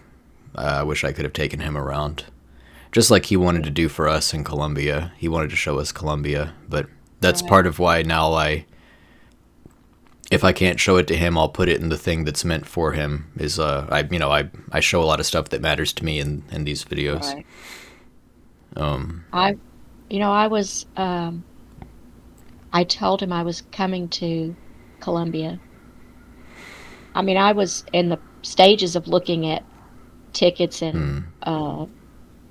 I wish I could have taken him around, just like he wanted to do for us in Colombia. He wanted to show us Colombia, but that's Right. part of why now if I can't show it to him, I'll put it in the thing that's meant for him. Is I show a lot of stuff that matters to me in these videos. Right. Um, I, I was, I told him I was coming to Colombia. I mean, I was in the stages of looking at tickets and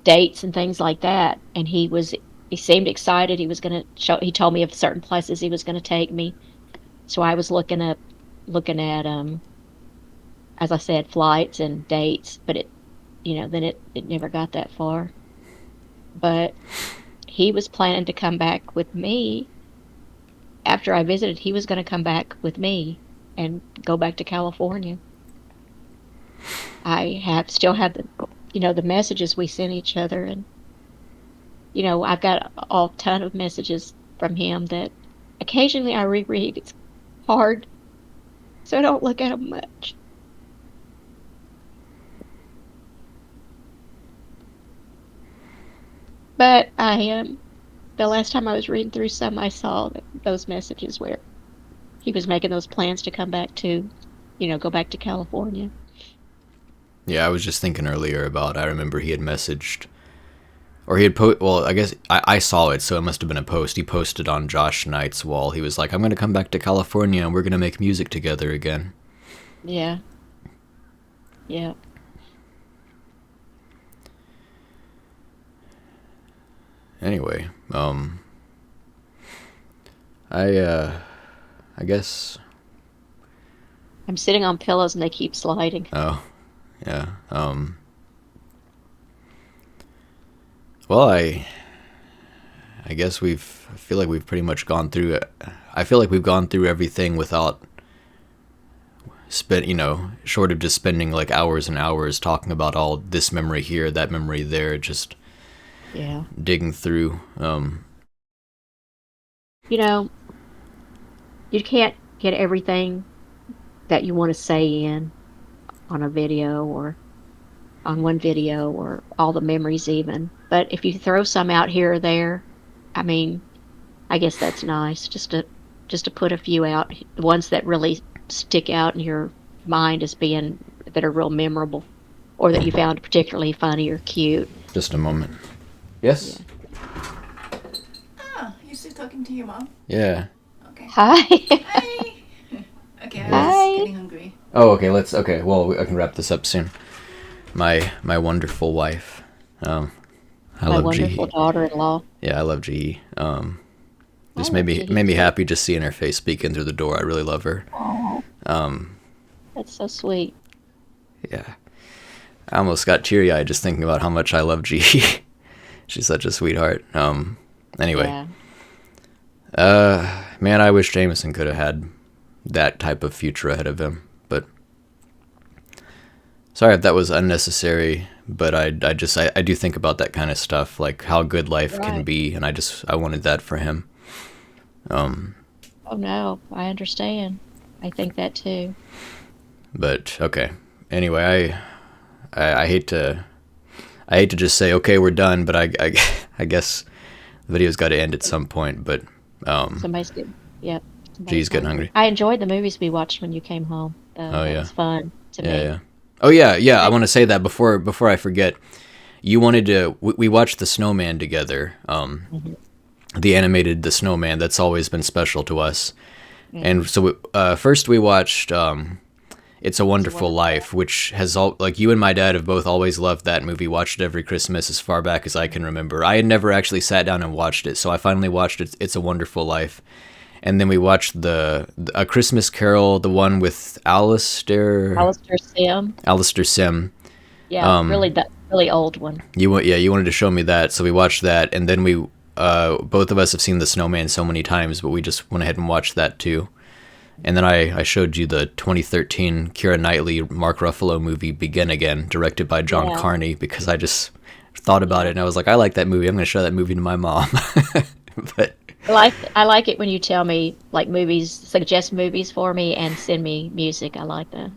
dates and things like that, and he seemed excited. He was going to show. He told me of certain places he was going to take me. So I was looking at as I said, flights and dates, but then it never got that far. But he was planning to come back with me after I visited. He was going to come back with me and go back to California. I still have the messages we sent each other, and I've got a ton of messages from him that occasionally I reread. It's hard, so I don't look at them much. But the last time I was reading through some, I saw those messages where he was making those plans to come back to, go back to California. yeah, I was just thinking earlier about. I remember he had messaged, or he had well, I guess I saw it, so it must have been a post. He posted on Josh Knight's wall. He was like, "I'm gonna come back to California and we're gonna make music together again." Yeah. Yeah. Anyway, I guess. I'm sitting on pillows and they keep sliding. Oh, yeah. Well, I guess I feel like we've pretty much gone through it. I feel like we've gone through everything without short of just spending like hours and hours talking about all this memory here, that memory there, just Yeah. digging through. You can't get everything that you want to say in on a video or on one video or all the memories even. But if you throw some out here or there, I mean, I guess that's nice just to put a few out, the ones that really stick out in your mind as being that are real memorable or that you found particularly funny or cute. Just a moment. Yes? Oh, you still talking to your mom? Yeah. Okay. Hi. Hi. Okay, I Hi. was getting hungry. Oh, okay, okay, well, I can wrap this up soon. My wonderful wife. I My love wonderful G. daughter-in-law. Yeah, I love G. Just I made love me G made me too. happy just seeing her face peeking through the door. I really love her. Oh, Um, that's so sweet. yeah. I almost got teary-eyed just thinking about how much I love G. She's such a sweetheart. Anyway. Yeah. Man, I wish Jamison could have had that type of future ahead of him. But sorry if that was unnecessary. But I do think about that kind of stuff, like how good life can Right. be, and I wanted that for him. Oh no, I understand. I think that too. But okay. Anyway, I hate to just say okay, we're done. But I guess the video's got to end at some point. But Somebody's getting, yep. G's Somebody's getting hungry. I enjoyed the movies we watched when you came home. Oh, That yeah. was fun to Yeah, me. yeah. Oh yeah. I want to say that before I forget. You wanted to. We watched the Snowman together. The animated The Snowman. That's always been special to us. And so first we watched. It's a Wonderful Life, which has all like you and my dad have both always loved that movie. Watched it every Christmas as far back as I can remember. I had never actually sat down and watched it, so I finally watched it. It's a Wonderful Life, and then we watched A Christmas Carol, the one with Alistair Sim. Alistair Sim. Yeah, really old one. You wanted to show me that, so we watched that, and then we both of us have seen The Snowman so many times, but we just went ahead and watched that too. And then I showed you the 2013 Keira Knightley, Mark Ruffalo movie, Begin Again, directed by John Carney, because I just thought about it and I was like, I like that movie. I'm going to show that movie to my mom. But I like it when you tell me like movies, suggest movies for me, and send me music. I like that.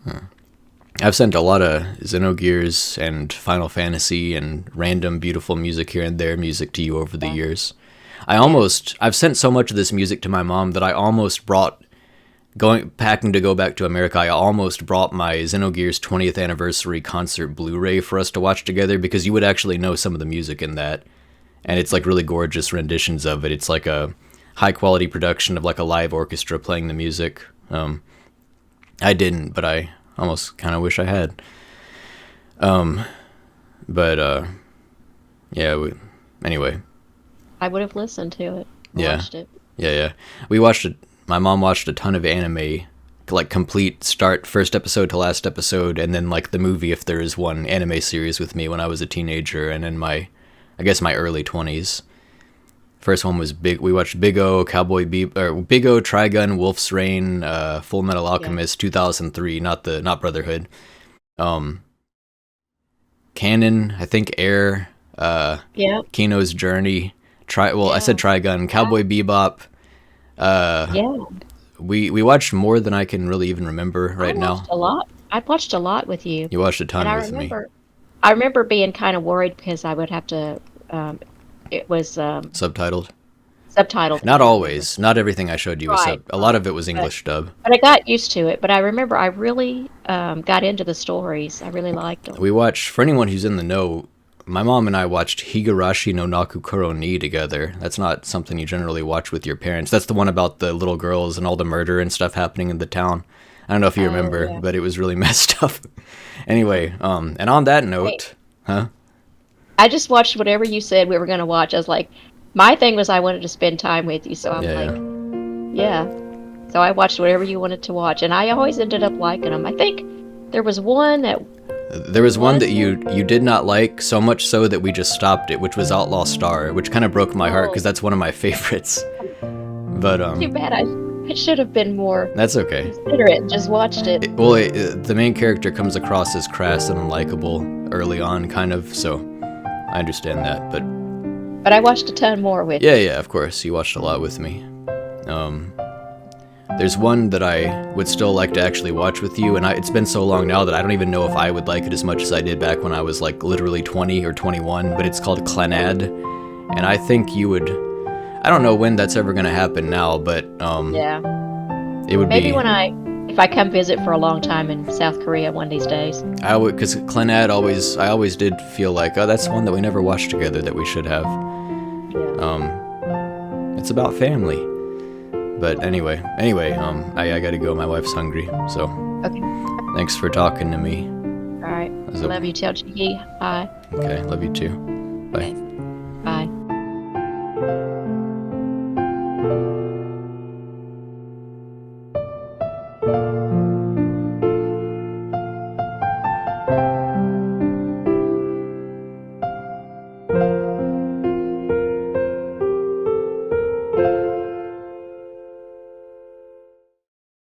I've sent a lot of Xenogears and Final Fantasy and random beautiful music here and there music to you over the years. I've sent so much of this music to my mom that I almost brought, packing to go back to America, I almost brought my Xenogears 20th anniversary concert Blu-ray for us to watch together, because you would actually know some of the music in that. And it's like really gorgeous renditions of it. It's like a high quality production of like a live orchestra playing the music. I didn't, but I almost kind of wish I had. Anyway. I would have listened to it. Watched it. Yeah. We watched it. My mom watched a ton of anime, like complete first episode to last episode, and then like the movie, if there is one, anime series with me when I was a teenager and in my early 20s. First one was we watched Big O, Big O, Trigun, Wolf's Rain, Full Metal Alchemist, 2003, not Brotherhood. Canon, I think Air, Kino's Journey, I said Trigun, Cowboy Bebop. We watched more than I can really even remember now. I watched a lot with you. You watched a ton with me. I remember being kind of worried because I would have to. It was subtitled. Subtitled. Not always. Not everything I showed you was a lot of it was English dub. But I got used to it. But I remember I really got into the stories. I really liked them. We watched, for anyone who's in the know, my mom and I watched Higurashi no Nakukuro ni together. That's not something you generally watch with your parents. That's the one about the little girls and all the murder and stuff happening in the town. I don't know if you remember, but it was really messed up. Anyway, and on that note, I just watched whatever you said we were going to watch. I was like, my thing was I wanted to spend time with you, so I'm So I watched whatever you wanted to watch, and I always ended up liking them. I think there was one that... There was one that you did not like, so much so that we just stopped it, which was Outlaw Star, which kind of broke my heart because that's one of my favorites. But too bad. I should have been more... That's okay. Considerate and just watched it. The main character comes across as crass and unlikable early on, kind of, so... I understand that, but I watched a ton more with you. Yeah, of course. You watched a lot with me. There's one that I would still like to actually watch with you, and it's been so long now that I don't even know if I would like it as much as I did back when I was like literally 20 or 21, but it's called Clanad, and I think you would... I don't know when that's ever going to happen now, but it would maybe if I come visit for a long time in South Korea one of these days. I would, because Clanad I always did feel like, oh, that's one that we never watched together that we should have. It's about family. But anyway, I gotta go. My wife's hungry, so. Okay. Thanks for talking to me. All right. Love you. Tell Chi hi. Okay, love you too. Bye. Bye.